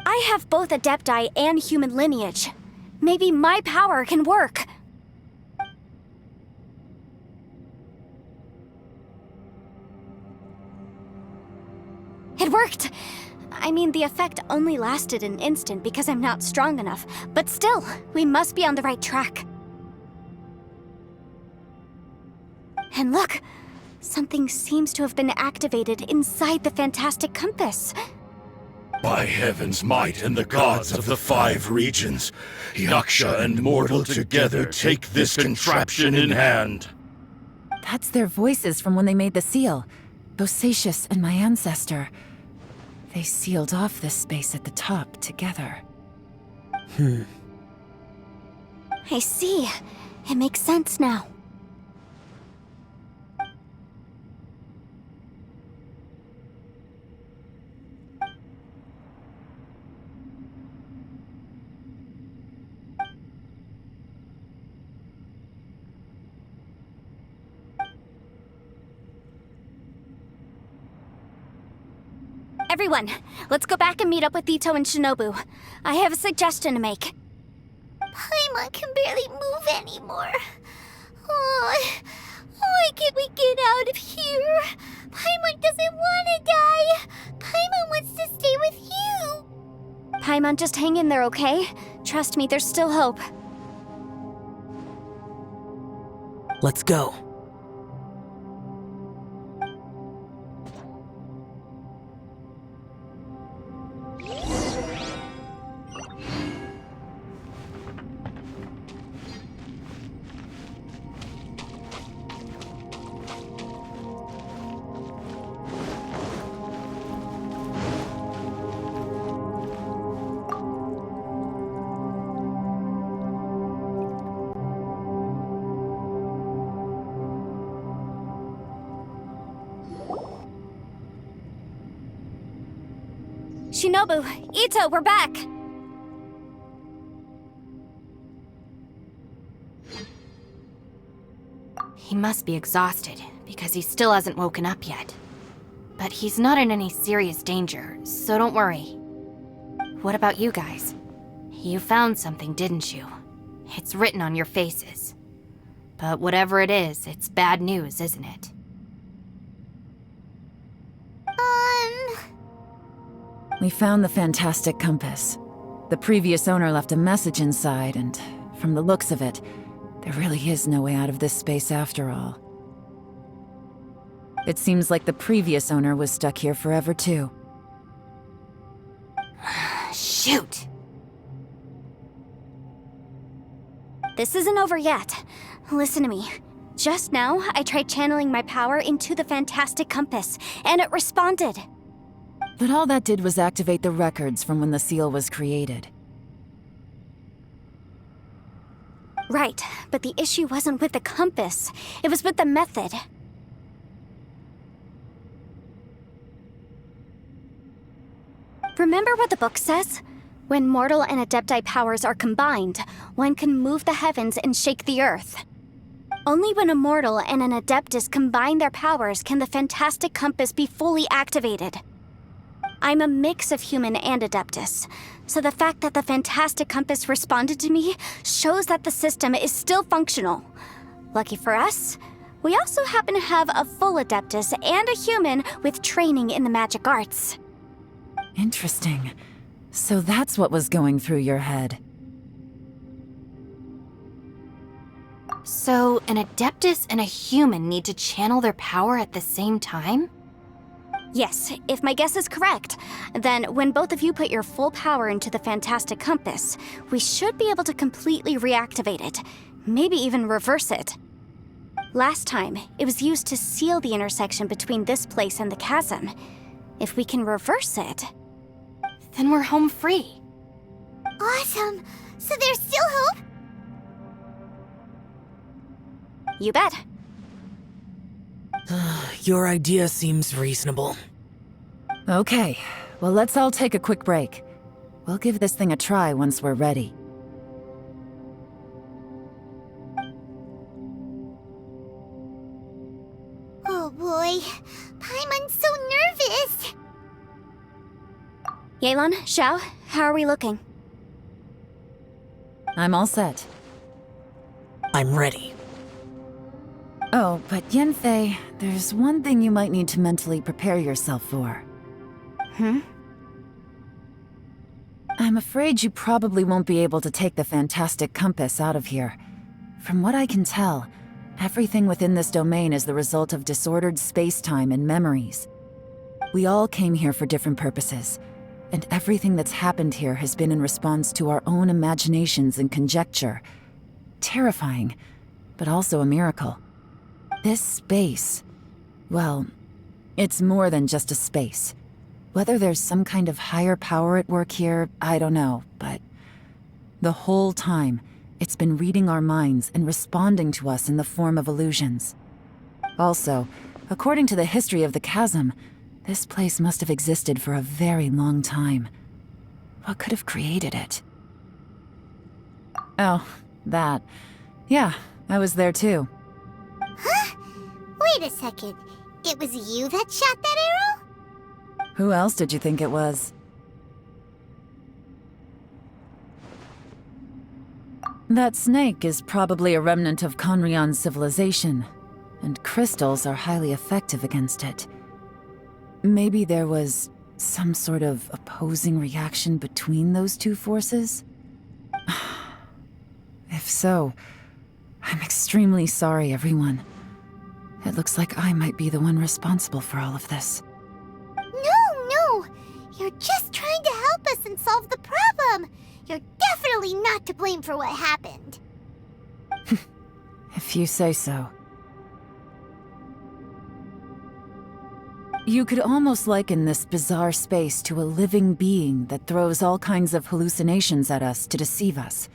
I have both Adepti and human lineage. Maybe my power can work. It worked! I mean, the effect only lasted an instant because I'm not strong enough, but still, we must be on the right track. And look, something seems to have been activated inside the fantastic compass. By heaven's might and the gods of the 5 regions, Yaksha and mortal together take this contraption in hand. That's their voices from when they made the seal. Bosacius and my ancestor. They sealed off this space at the top together. I see. It makes sense now. Everyone, let's go back and meet up with Ito and Shinobu. I have a suggestion to make. Paimon can barely move anymore. Oh, why can't we get out of here? Paimon doesn't want to die. Paimon wants to stay with you. Paimon, just hang in there, okay? Trust me, there's still hope. Let's go. Shinobu, Ito, we're back! He must be exhausted, because he still hasn't woken up yet. But he's not in any serious danger, so don't worry. What about you guys? You found something, didn't you? It's written on your faces. But whatever it is, it's bad news, isn't it? We found the fantastic compass. The previous owner left a message inside, and from the looks of it, there really is no way out of this space after all. It seems like the previous owner was stuck here forever too. Shoot! This isn't over yet. Listen to me. Just now, I tried channeling my power into the fantastic compass, and it responded. But all that did was activate the records from when the seal was created. Right, but the issue wasn't with the compass. It was with the method. Remember what the book says? When mortal and Adepti powers are combined, one can move the heavens and shake the earth. Only when a mortal and an Adeptus combine their powers can the fantastic compass be fully activated. I'm a mix of human and Adeptus, so the fact that the fantastic compass responded to me shows that the system is still functional. Lucky for us, we also happen to have a full Adeptus and a human with training in the magic arts. Interesting. So that's what was going through your head. So, an Adeptus and a human need to channel their power at the same time? Yes, if my guess is correct, then when both of you put your full power into the fantastic compass, we should be able to completely reactivate it, maybe even reverse it. Last time, it was used to seal the intersection between this place and the chasm. If we can reverse it... Then we're home free. Awesome! So there's still hope? You bet. Your idea seems reasonable. Okay, well let's all take a quick break. We'll give this thing a try once we're ready. Oh boy, Paimon's so nervous! Yelan, Xiao, how are we looking? I'm all set. I'm ready. Oh, but Yanfei, there's one thing you might need to mentally prepare yourself for. I'm afraid you probably won't be able to take the fantastic compass out of here. From what I can tell, everything within this domain is the result of disordered space-time and memories. We all came here for different purposes, and everything that's happened here has been in response to our own imaginations and conjecture. Terrifying, but also a miracle. This space, well, it's more than just a space. Whether there's some kind of higher power at work here, I don't know, but the whole time, it's been reading our minds and responding to us in the form of illusions. Also, according to the history of the chasm, this place must have existed for a very long time. What could have created it? Oh, that. Yeah, I was there too. Huh? Wait a second. It was you that shot that arrow? Who else did you think it was? That snake is probably a remnant of Conrion's civilization, and crystals are highly effective against it. Maybe there was some sort of opposing reaction between those two forces? If so, I'm extremely sorry, everyone. It looks like I might be the one responsible for all of this. No! You're just trying to help us and solve the problem! You're definitely not to blame for what happened. If you say so. You could almost liken this bizarre space to a living being that throws all kinds of hallucinations at us to deceive us.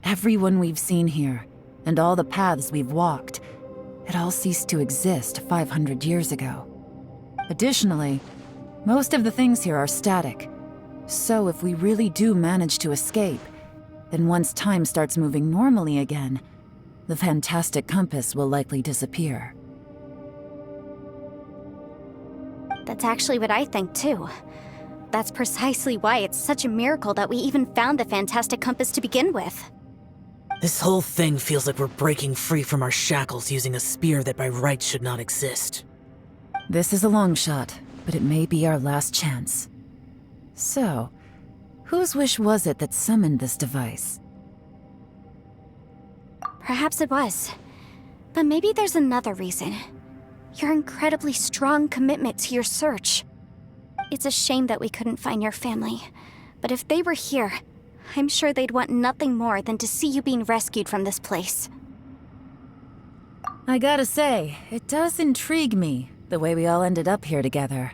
Everyone we've seen here, and all the paths we've walked, it all ceased to exist 500 years ago. Additionally, most of the things here are static, So if we really do manage to escape, then once time starts moving normally again, the fantastic compass will likely disappear. That's actually what I think too. That's precisely why it's such a miracle that we even found the fantastic compass to begin with. This whole thing feels like we're breaking free from our shackles using a spear that by rights should not exist. This is a long shot, but it may be our last chance. So, whose wish was it that summoned this device? Perhaps it was. But maybe there's another reason. Your incredibly strong commitment to your search. It's a shame that we couldn't find your family. But if they were here, I'm sure they'd want nothing more than to see you being rescued from this place. I gotta say, it does intrigue me, the way we all ended up here together.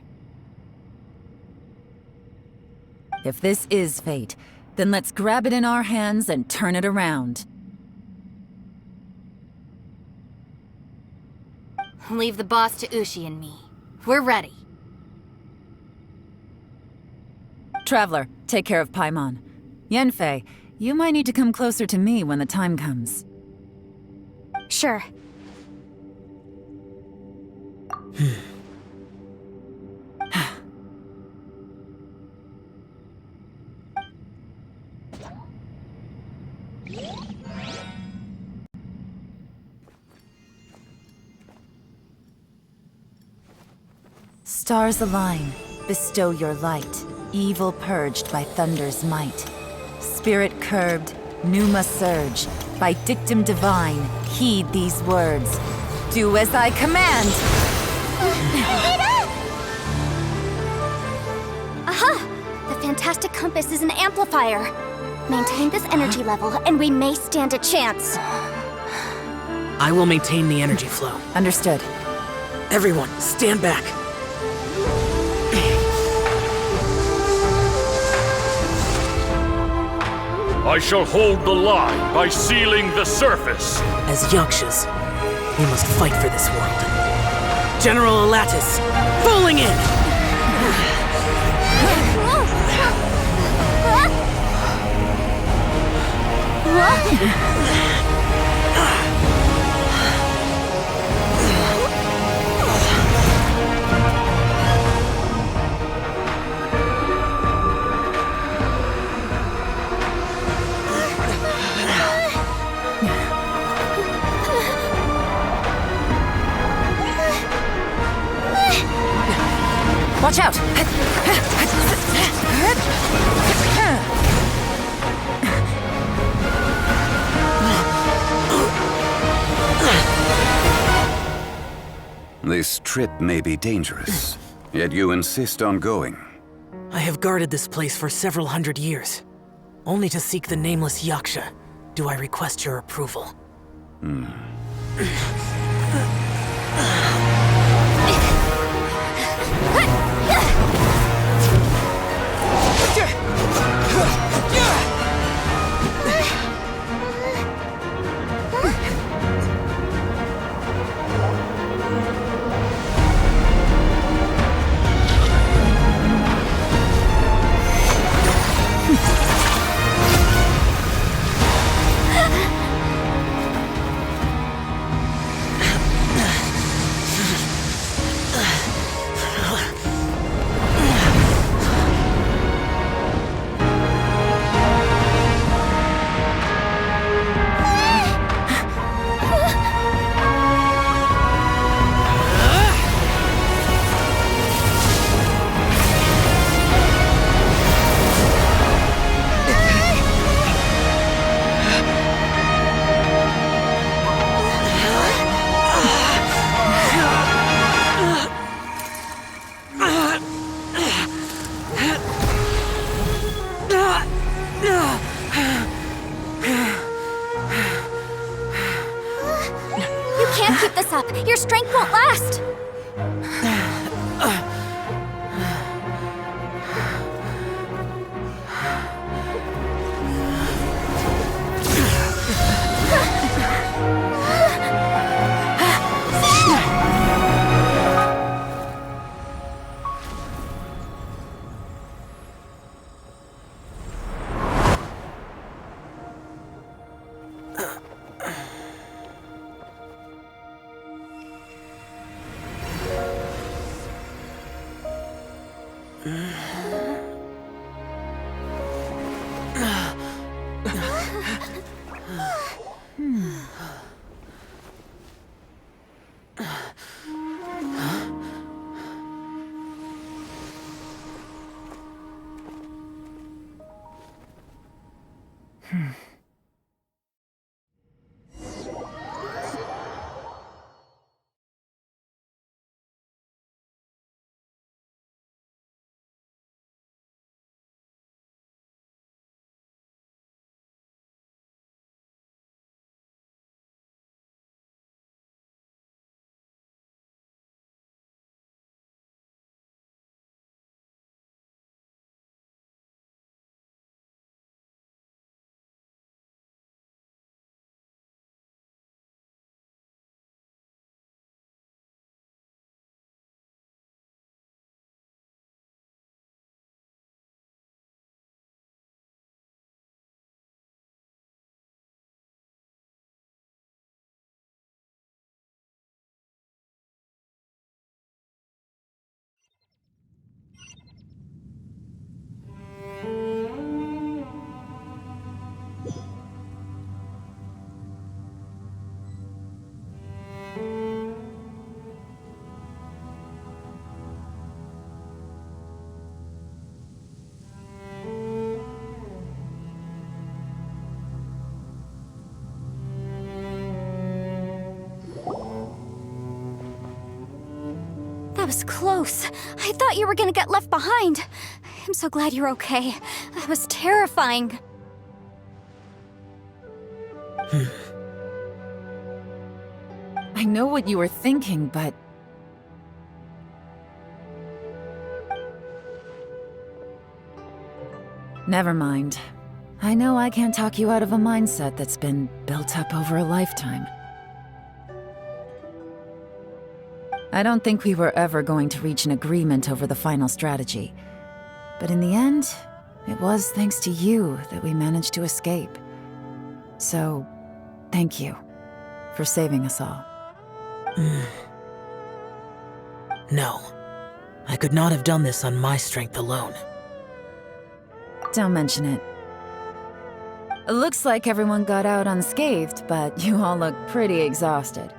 If this is fate, then let's grab it in our hands and turn it around. Leave the boss to Ushi and me. We're ready. Traveler, take care of Paimon. Yanfei, you might need to come closer to me when the time comes. Sure. Stars align, bestow your light, evil purged by thunder's might. Spirit curbed, pneuma surge, by dictum divine, heed these words. Do as I command! Aha! The fantastic compass is an amplifier. Maintain this energy level, and we may stand a chance. I will maintain the energy flow. Understood. Everyone, stand back. I shall hold the line by sealing the surface. As Yakshas, we must fight for this world. General Alatus, falling in! Watch out! This trip may be dangerous, yet you insist on going. I have guarded this place for several hundred years. Only to seek the nameless Yaksha do I request your approval. Keep this up. Your strength won't last. That was close. I thought you were gonna get left behind. I'm so glad you're okay. That was terrifying. I know what you were thinking, but... Never mind. I know I can't talk you out of a mindset that's been built up over a lifetime. I don't think we were ever going to reach an agreement over the final strategy. But in the end, it was thanks to you that we managed to escape. So, thank you for saving us all. No. I could not have done this on my strength alone. Don't mention it. It looks like everyone got out unscathed, but you all look pretty exhausted.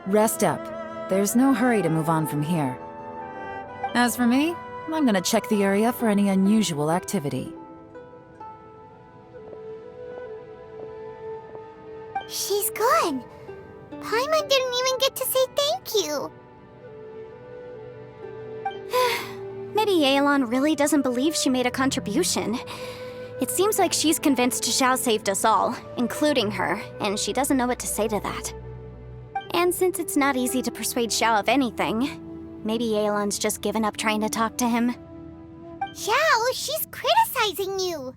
Rest up. There's no hurry to move on from here. As for me, I'm gonna check the area for any unusual activity. She's gone. Paimon didn't even get to say thank you. Maybe Yelan really doesn't believe she made a contribution. It seems like she's convinced Xiao saved us all, including her, and she doesn't know what to say to that. And since it's not easy to persuade Xiao of anything, maybe Yelan's just given up trying to talk to him. Xiao, she's criticizing you.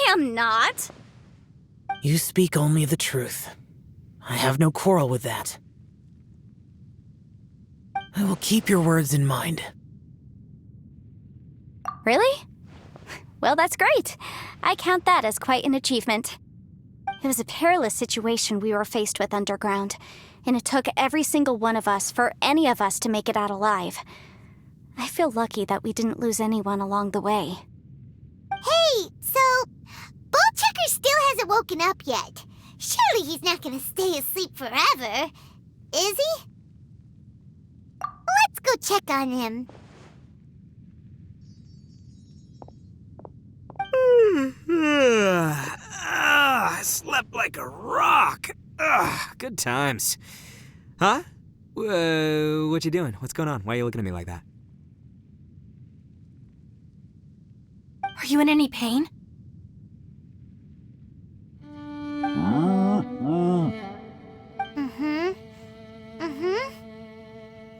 I'm not. You speak only the truth. I have no quarrel with that. I will keep your words in mind. Really? Well, that's great. I count that as quite an achievement. It was a perilous situation we were faced with underground, and it took every single one of us for any of us to make it out alive. I feel lucky that we didn't lose anyone along the way. Hey, so Ballchecker still hasn't woken up yet. Surely he's not gonna stay asleep forever, is he? Let's go check on him. I slept like a rock. Good times. Huh? What you doing? What's going on? Why are you looking at me like that? Are you in any pain?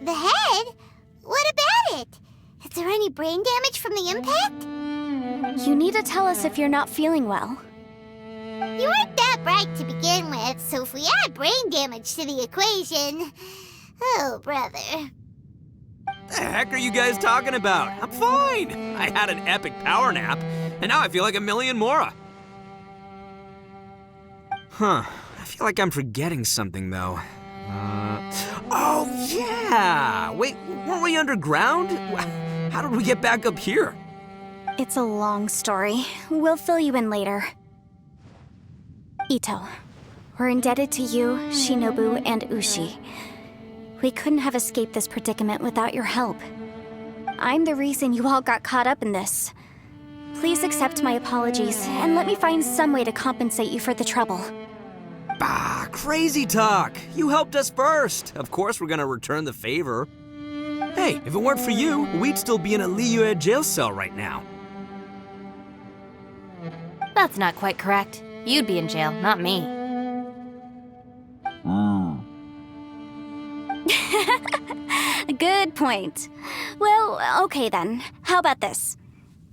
The head? What about it? Is there any brain damage from the impact? You need to tell us if you're not feeling well. You weren't that bright to begin with, so if we add brain damage to the equation... Oh, brother. The heck are you guys talking about? I'm fine. I had an epic power nap, and now I feel like a million more. Huh. I feel like I'm forgetting something, though. Oh, yeah! Wait, weren't we underground? How did we get back up here? It's a long story. We'll fill you in later. Ito, we're indebted to you, Shinobu, and Ushi. We couldn't have escaped this predicament without your help. I'm the reason you all got caught up in this. Please accept my apologies, and let me find some way to compensate you for the trouble. Bah, crazy talk. You helped us first. Of course we're gonna return the favor. Hey, if it weren't for you, we'd still be in a Liyue jail cell right now. That's not quite correct. You'd be in jail, not me. Good point. Well, okay then. How about this?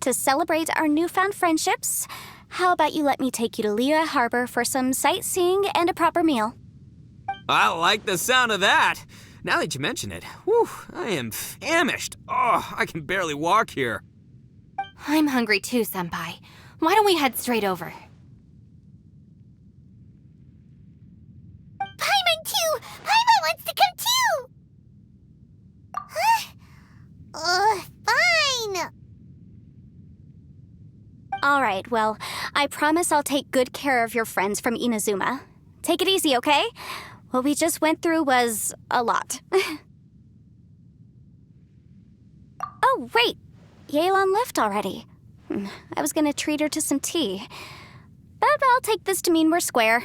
To celebrate our newfound friendships, how about you let me take you to Liyue Harbor for some sightseeing and a proper meal? I like the sound of that. Now that you mention it, whew, I am famished. Oh, I can barely walk here. I'm hungry too, Senpai. Why don't we head straight over? Paimon too! Paimon wants to come too! Huh? Fine! Alright, well, I promise I'll take good care of your friends from Inazuma. Take it easy, okay? What we just went through was a lot. Oh, wait! Yelan left already. I was gonna treat her to some tea. But I'll take this to mean we're square.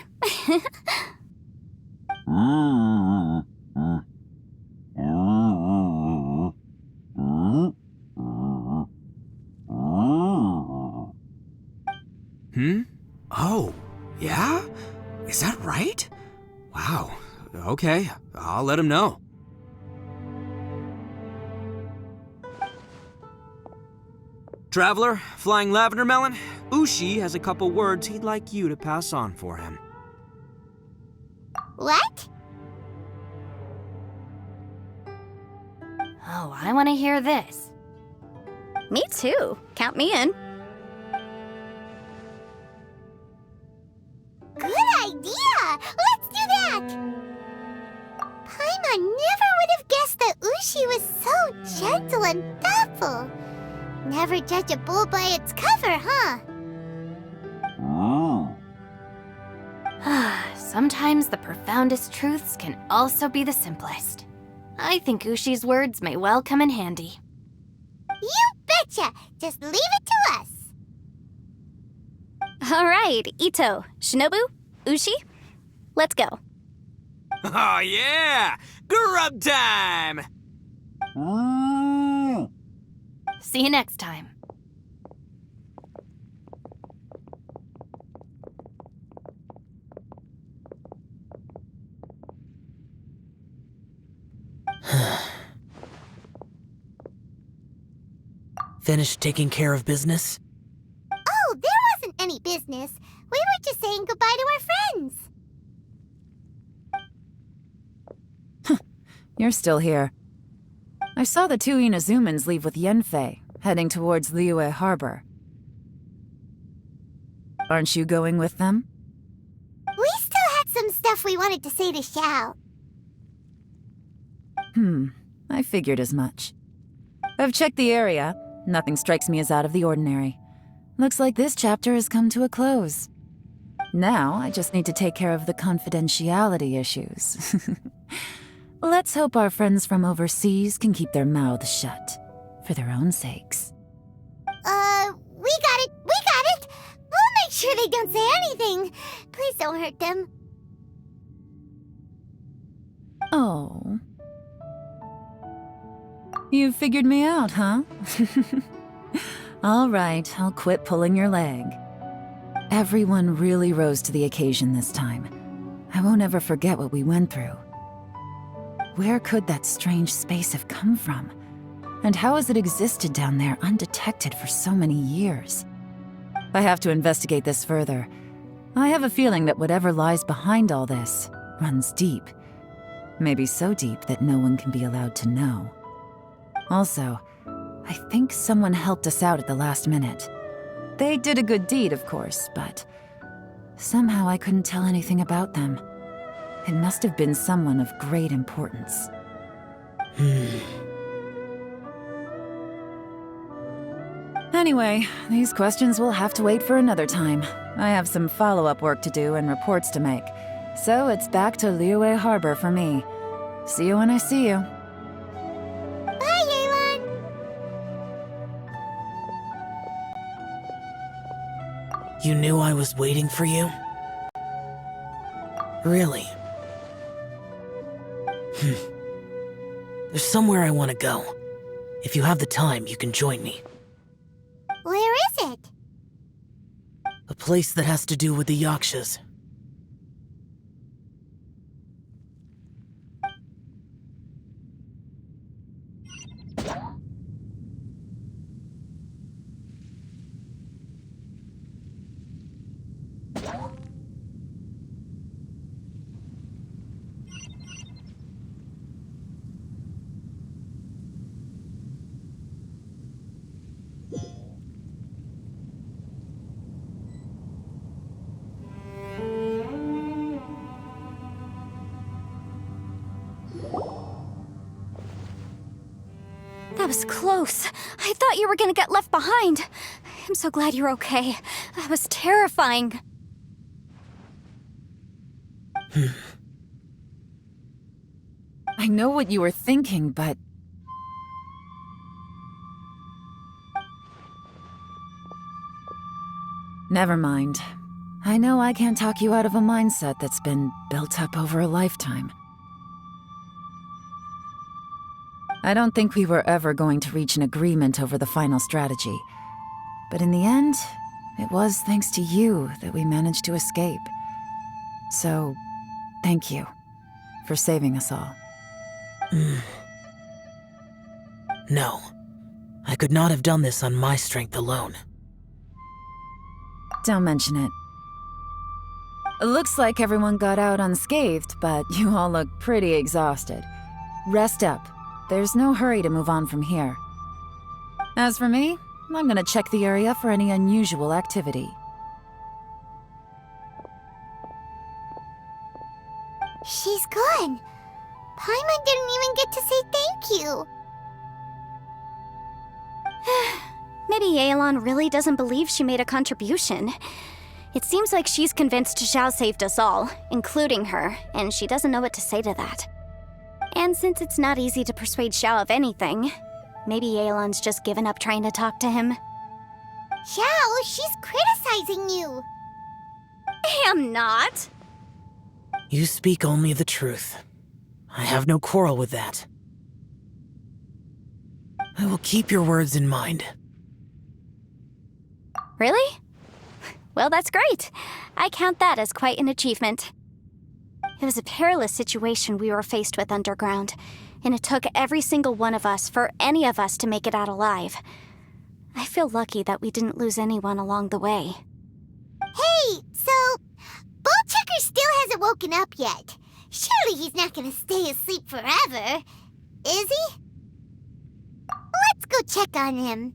Oh, yeah? Is that right? Wow. Okay, I'll let him know. Traveler, Flying Lavender Melon, Ushi has a couple words he'd like you to pass on for him. What? Oh, I want to hear this. Me too. Count me in. Good idea! Let's do that! Paimon never would have guessed that Ushi was so gentle and thoughtful. Never judge a bull by its cover, huh? Sometimes the profoundest truths can also be the simplest. I think Ushi's words may well come in handy. You betcha! Just leave it to us! Alright, Ito, Shinobu, Ushi, let's go. Oh yeah! Grub time! See you next time. Finished taking care of business? Oh, there wasn't any business. We were just saying goodbye to our friends. You're still here. I saw the two Inazumans leave with Yenfei, heading towards Liyue Harbor. Aren't you going with them? We still had some stuff we wanted to say to Xiao. I figured as much. I've checked the area. Nothing strikes me as out of the ordinary. Looks like this chapter has come to a close. Now, I just need to take care of the confidentiality issues. Let's hope our friends from overseas can keep their mouths shut, for their own sakes. We got it! We got it! We'll make sure they don't say anything. Please don't hurt them. Oh. You figured me out, huh? All right, I'll quit pulling your leg. Everyone really rose to the occasion this time. I won't ever forget what we went through. Where could that strange space have come from? And how has it existed down there undetected for so many years? I have to investigate this further. I have a feeling that whatever lies behind all this runs deep. Maybe so deep that no one can be allowed to know. Also, I think someone helped us out at the last minute. They did a good deed, of course, but somehow I couldn't tell anything about them. It must have been someone of great importance. Anyway, these questions will have to wait for another time. I have some follow-up work to do and reports to make. So it's back to Liyue Harbor for me. See you when I see you. Bye, Yelan! You knew I was waiting for you? Really? There's somewhere I want to go. If you have the time, you can join me. Where is it? A place that has to do with the Yakshas. That was close. I thought you were gonna get left behind. I'm so glad you're okay. That was terrifying. I know what you were thinking, but... Never mind. I know I can't talk you out of a mindset that's been built up over a lifetime. I don't think we were ever going to reach an agreement over the final strategy. But in the end, it was thanks to you that we managed to escape. So, thank you for saving us all. No. I could not have done this on my strength alone. Don't mention it. It looks like everyone got out unscathed, but you all look pretty exhausted. Rest up. There's no hurry to move on from here. As for me, I'm gonna check the area for any unusual activity. She's gone. Paimon didn't even get to say thank you. Maybe Yelan really doesn't believe she made a contribution. It seems like she's convinced Xiao saved us all, including her, and she doesn't know what to say to that. And since it's not easy to persuade Xiao of anything, maybe Yelan's just given up trying to talk to him. Xiao, she's criticizing you. I'm not. You speak only the truth. I have no quarrel with that. I will keep your words in mind. Really? Well, that's great. I count that as quite an achievement. It was a perilous situation we were faced with underground, and it took every single one of us for any of us to make it out alive. I feel lucky that we didn't lose anyone along the way. Hey, so Ballchecker still hasn't woken up yet. Surely he's not gonna stay asleep forever, is he? Let's go check on him.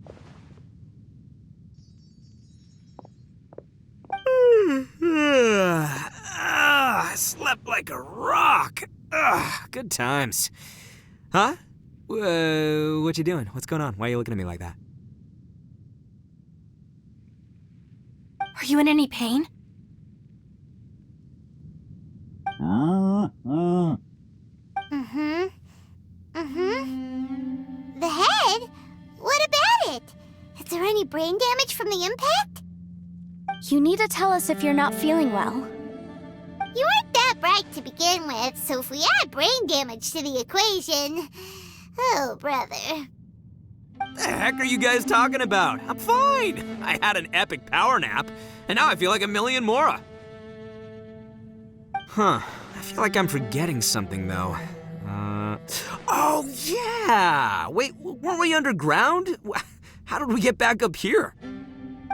I slept like a rock. Good times. Huh? What you doing? What's going on? Why are you looking at me like that? Are you in any pain? The head? What about it? Is there any brain damage from the impact? You need to tell us if you're not feeling well. You weren't that bright to begin with, so if we add brain damage to the equation... Oh, brother. The heck are you guys talking about? I'm fine. I had an epic power nap, and now I feel like a million more. Huh. I feel like I'm forgetting something, though. Oh, yeah! Wait, weren't we underground? How did we get back up here?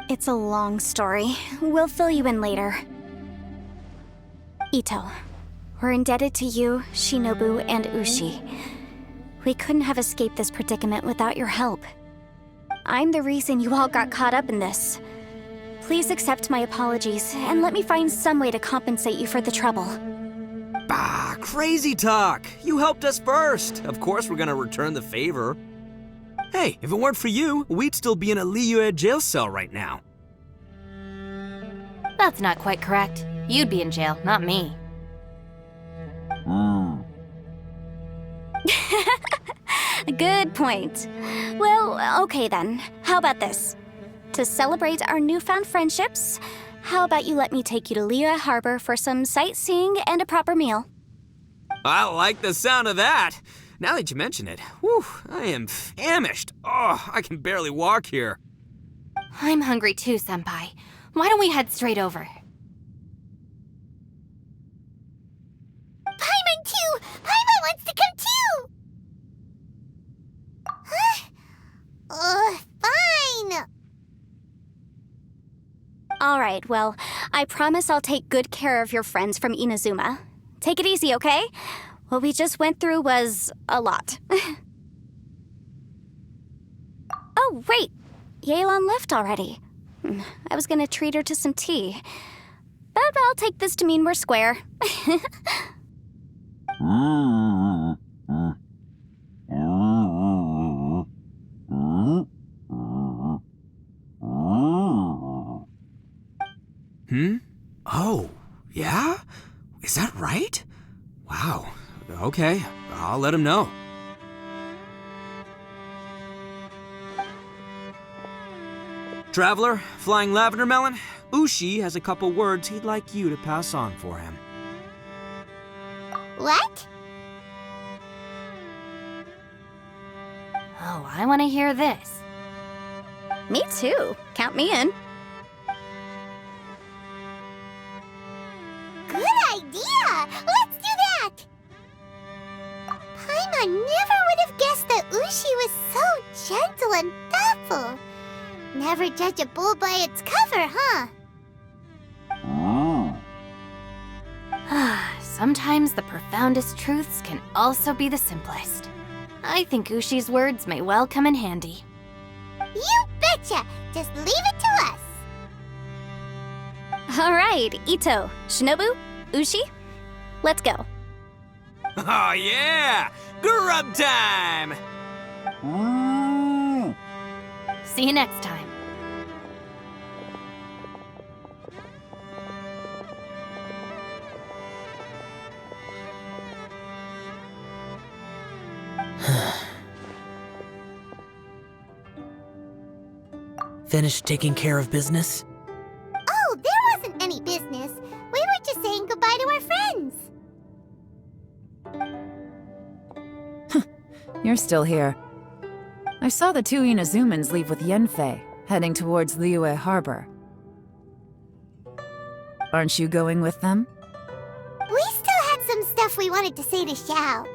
It's a long story. We'll fill you in later. Ito, we're indebted to you, Shinobu, and Ushi. We couldn't have escaped this predicament without your help. I'm the reason you all got caught up in this. Please accept my apologies, and let me find some way to compensate you for the trouble. Bah, crazy talk! You helped us first! Of course we're gonna return the favor. Hey, if it weren't for you, we'd still be in a Liyue jail cell right now. That's not quite correct. You'd be in jail, not me. Good point. Well, okay then. How about this? To celebrate our newfound friendships, how about you let me take you to Liyue Harbor for some sightseeing and a proper meal? I like the sound of that. Now that you mention it, whew, I am famished. Oh, I can barely walk here. I'm hungry too, Senpai. Why don't we head straight over? Paimon too! Paimon wants to come too! Huh? Fine! Alright, well, I promise I'll take good care of your friends from Inazuma. Take it easy, okay? What we just went through was a lot. Oh, wait! Yelan left already. I was gonna treat her to some tea. But I'll take this to mean we're square. Oh, yeah? Is that right? Wow. Okay, I'll let him know. Traveler, Flying Lavender Melon, Ushi has a couple words he'd like you to pass on for him. What? Oh, I want to hear this. Me too. Count me in. Good idea! Let's do that! Paimon never would have guessed that Ushi was so gentle and thoughtful. Never judge a bull by its cover, huh? Sometimes the profoundest truths can also be the simplest. I think Ushi's words may well come in handy. You betcha! Just leave it to us! Alright, Ito, Shinobu, Ushi, let's go. Oh yeah! Grub time! See you next time. Finished taking care of business? Oh, there wasn't any business. We were just saying goodbye to our friends. You're still here. I saw the two Inazumans leave with Yenfei, heading towards Liyue Harbor. Aren't you going with them? We still had some stuff we wanted to say to Xiao.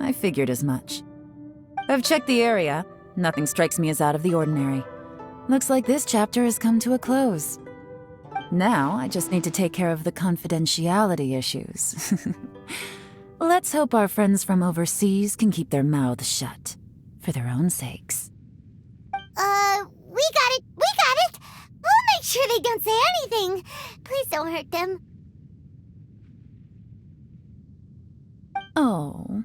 I figured as much. I've checked the area. Nothing strikes me as out of the ordinary. Looks like this chapter has come to a close. Now, I just need to take care of the confidentiality issues. Let's hope our friends from overseas can keep their mouths shut. For their own sakes. We got it! We got it! We'll make sure they don't say anything. Please don't hurt them. Oh.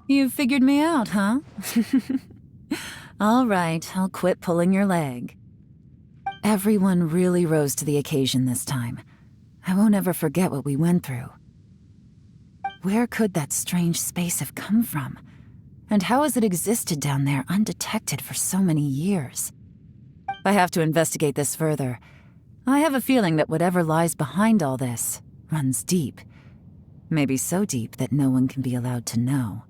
You figured me out, huh? All right, I'll quit pulling your leg. Everyone really rose to the occasion this time. I won't ever forget what we went through. Where could that strange space have come from? And how has it existed down there undetected for so many years? I have to investigate this further. I have a feeling that whatever lies behind all this runs deep. Maybe so deep that no one can be allowed to know.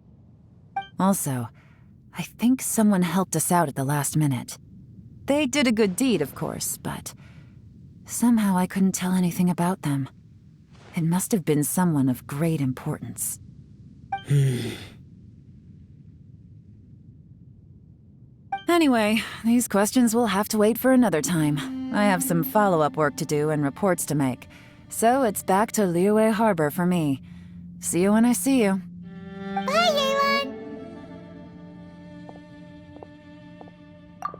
Also, I think someone helped us out at the last minute. They did a good deed, of course, but somehow I couldn't tell anything about them. It must have been someone of great importance. Anyway, these questions will have to wait for another time. I have some follow-up work to do and reports to make. So it's back to Liyue Harbor for me. See you when I see you. Bye, Yelan!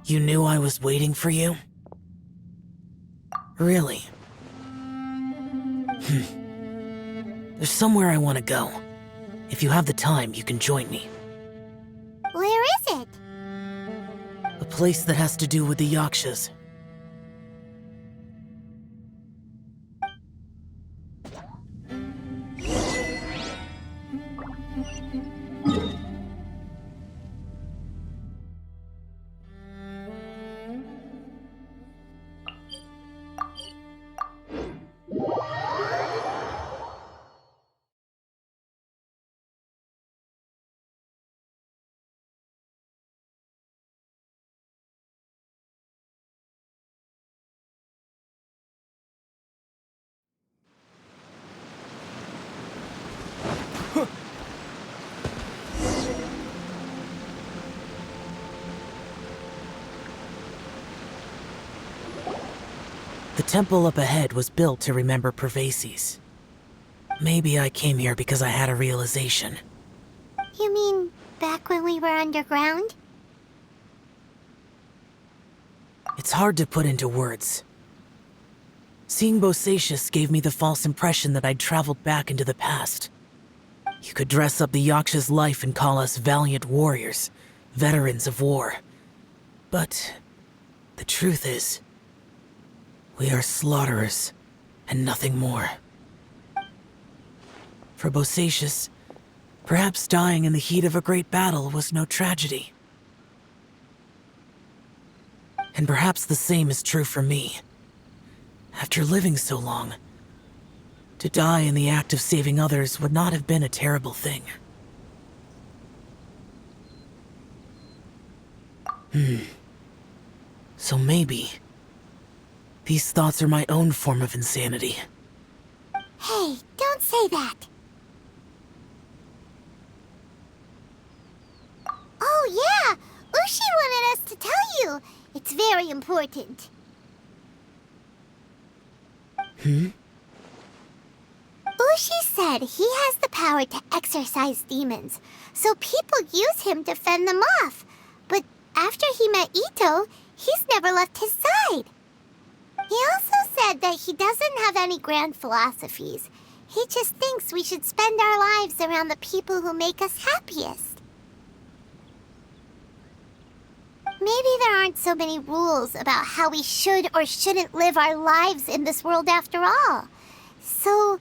You knew I was waiting for you? Really? There's somewhere I want to go. If you have the time, you can join me. Where is it? A place that has to do with the Yakshas. The temple up ahead was built to remember Pervases. Maybe I came here because I had a realization. You mean back when we were underground? It's hard to put into words. Seeing Bosacius gave me the false impression that I'd traveled back into the past. You could dress up the Yaksha's life and call us valiant warriors, veterans of war. But the truth is, we are slaughterers, and nothing more. For Bosacius, perhaps dying in the heat of a great battle was no tragedy. And perhaps the same is true for me. After living so long, to die in the act of saving others would not have been a terrible thing. So maybe these thoughts are my own form of insanity. Hey, don't say that. Oh yeah, Ushi wanted us to tell you. It's very important. Ushi said he has the power to exorcise demons, so people use him to fend them off. But after he met Ito, he's never left his side. He also said that he doesn't have any grand philosophies. He just thinks we should spend our lives around the people who make us happiest. Maybe there aren't so many rules about how we should or shouldn't live our lives in this world after all. So,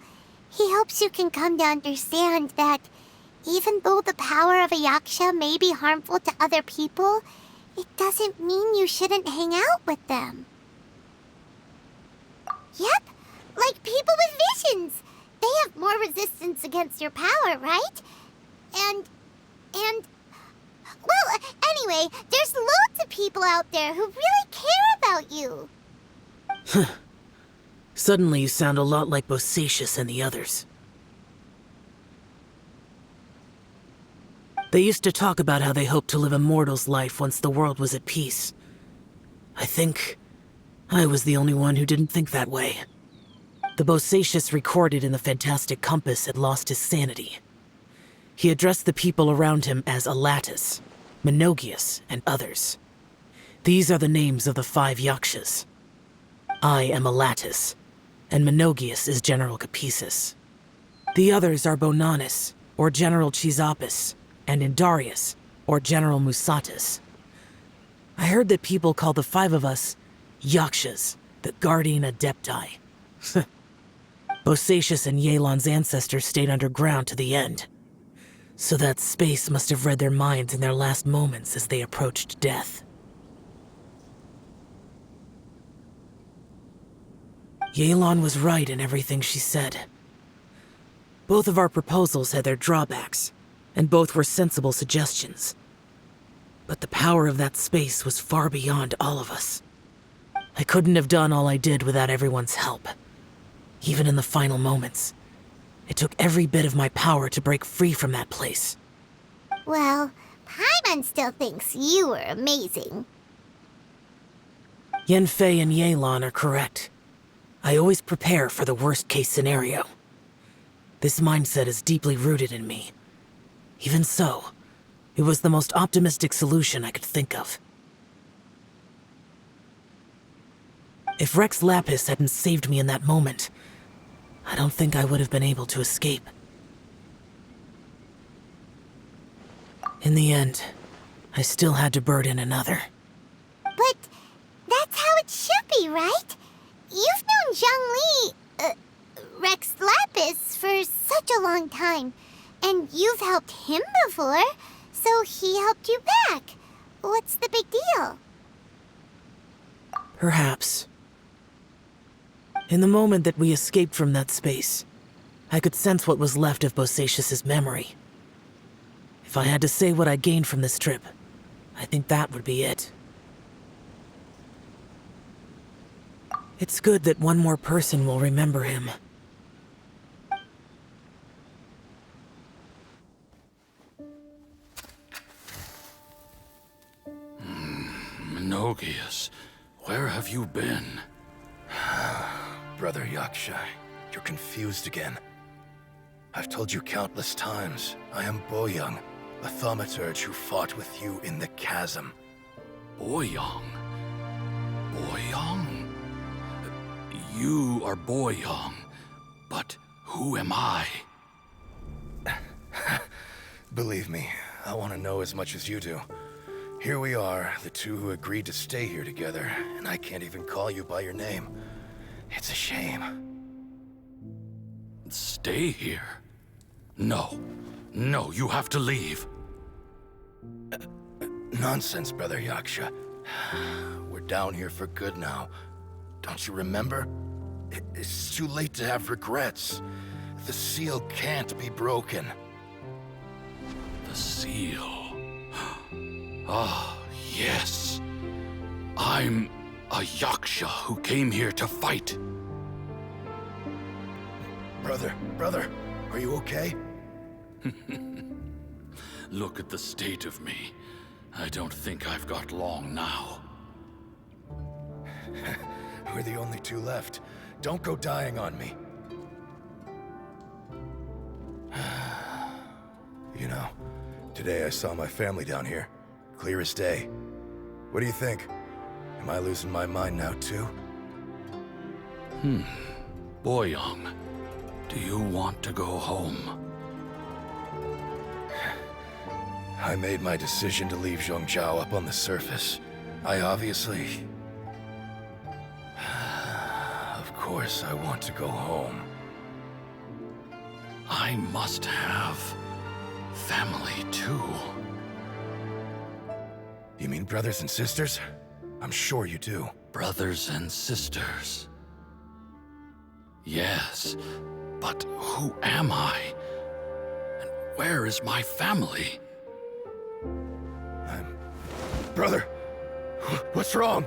he hopes you can come to understand that even though the power of a Yaksha may be harmful to other people, it doesn't mean you shouldn't hang out with them. Yep, like people with visions. They have more resistance against your power, right? And... Well, anyway, there's loads of people out there who really care about you. Suddenly you sound a lot like Bosacius and the others. They used to talk about how they hoped to live a mortal's life once the world was at peace. I think I was the only one who didn't think that way. The Bosacius recorded in the Fantastic Compass had lost his sanity. He addressed the people around him as Alatus, Menogius, and others. These are the names of the 5 Yakshas. I am Alatus, and Menogius is General Capisis. The others are Bonanis, or General Chisapis, and Indarius, or General Musatus. I heard that people call the 5 of us Yakshas, the Guardian Adepti. Bosacius and Yelan's ancestors stayed underground to the end. So that space must have read their minds in their last moments as they approached death. Yelan was right in everything she said. Both of our proposals had their drawbacks, and both were sensible suggestions. But the power of that space was far beyond all of us. I couldn't have done all I did without everyone's help. Even in the final moments, it took every bit of my power to break free from that place. Well, Paimon still thinks you were amazing. Yanfei and Yelan are correct. I always prepare for the worst-case scenario. This mindset is deeply rooted in me. Even so, it was the most optimistic solution I could think of. If Rex Lapis hadn't saved me in that moment, I don't think I would have been able to escape. In the end, I still had to burden another. But that's how it should be, right? You've known Zhang Li, Rex Lapis, for such a long time. And you've helped him before, so he helped you back. What's the big deal? Perhaps. In the moment that we escaped from that space, I could sense what was left of Bosacius's memory. If I had to say what I gained from this trip, I think that would be it. It's good that one more person will remember him. Menogias, where have you been? Brother Yaksha, you're confused again. I've told you countless times, I am Boyoung, a thaumaturge who fought with you in the chasm. Boyoung? Boyoung? You are Boyoung, but who am I? Believe me, I want to know as much as you do. Here we are, the two who agreed to stay here together, and I can't even call you by your name. It's a shame. Stay here? No. No, you have to leave. Nonsense, Brother Yaksha. We're down here for good now. Don't you remember? It's too late to have regrets. The seal can't be broken. The seal. Ah, yes. I'm a Yaksha who came here to fight. Brother, are you okay? Look at the state of me. I don't think I've got long now. We're the only two left. Don't go dying on me. You know, today I saw my family down here. Clear as day. What do you think? Am I losing my mind now too? Boyoung, do you want to go home? I made my decision to leave Zhongzhou up on the surface. I obviously... Of course I want to go home. I must have family too. You mean brothers and sisters? I'm sure you do. Brothers and sisters. Yes, but who am I? And where is my family? Brother! What's wrong?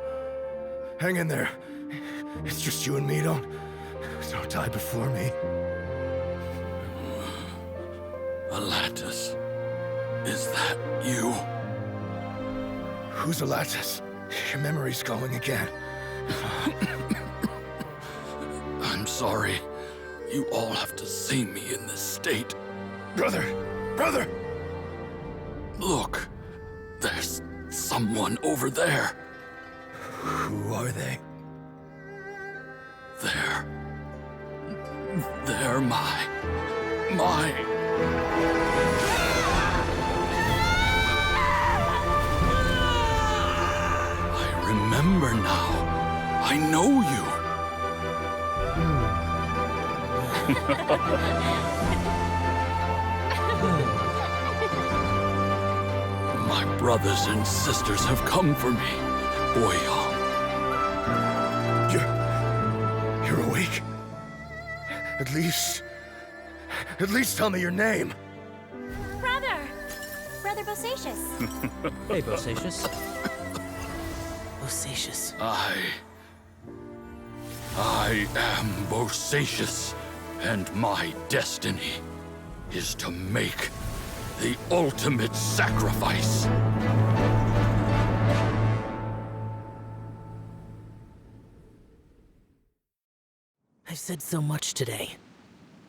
Hang in there. It's just you and me, don't die before me. Alatus, is that you? Who's Alatus? Your memory's going again. I'm sorry. You all have to see me in this state. Brother! Look, there's someone over there. Who are they? They're my... I remember now. I know you. My brothers and sisters have come for me, Boyoung. You're awake? At least tell me your name. Brother Bosacius. Hey, Bosacius. Bosacius. I am Bosacius, and my destiny is to make the ultimate sacrifice. I've said so much today,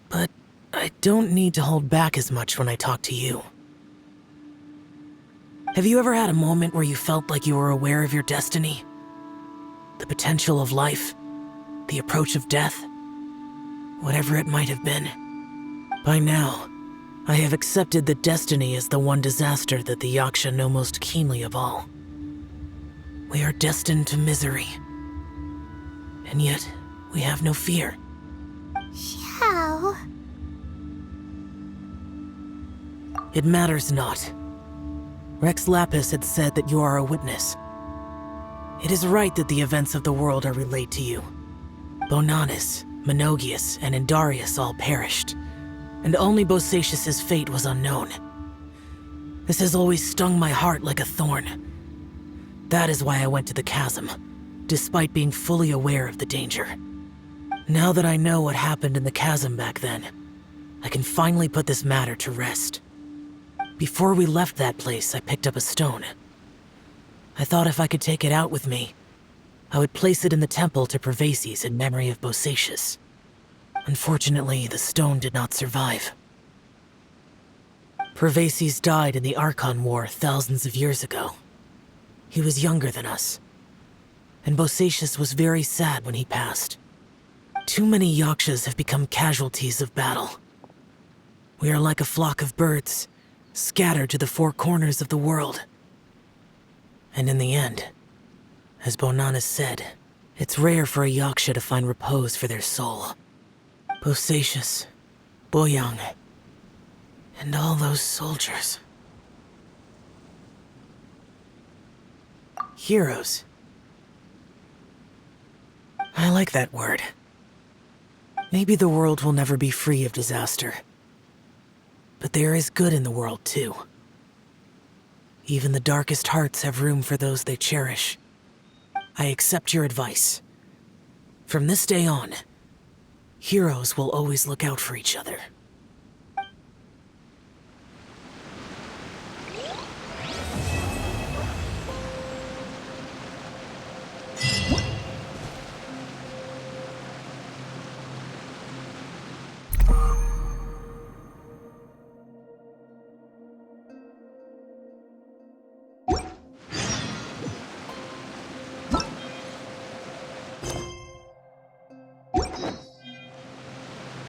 but I don't need to hold back as much when I talk to you. Have you ever had a moment where you felt like you were aware of your destiny? The potential of life? The approach of death? Whatever it might have been. By now, I have accepted that destiny is the one disaster that the Yaksha know most keenly of all. We are destined to misery. And yet, we have no fear. Xiao. It matters not. Rex Lapis had said that you are a witness. It is right that the events of the world are relayed to you. Bonanis, Menogias, and Indarius all perished, and only Bosacius's fate was unknown. This has always stung my heart like a thorn. That is why I went to the chasm, despite being fully aware of the danger. Now that I know what happened in the chasm back then, I can finally put this matter to rest. Before we left that place, I picked up a stone. I thought if I could take it out with me, I would place it in the temple to Pervases in memory of Bosacius. Unfortunately, the stone did not survive. Pervases died in the Archon War thousands of years ago. He was younger than us, and Bosacius was very sad when he passed. Too many Yakshas have become casualties of battle. We are like a flock of birds, scattered to the four corners of the world. And in the end, as Bonanis said, it's rare for a Yaksha to find repose for their soul. Bosacius, Boyang, and all those soldiers. Heroes. I like that word. Maybe the world will never be free of disaster. But there is good in the world, too. Even the darkest hearts have room for those they cherish. I accept your advice. From this day on, heroes will always look out for each other.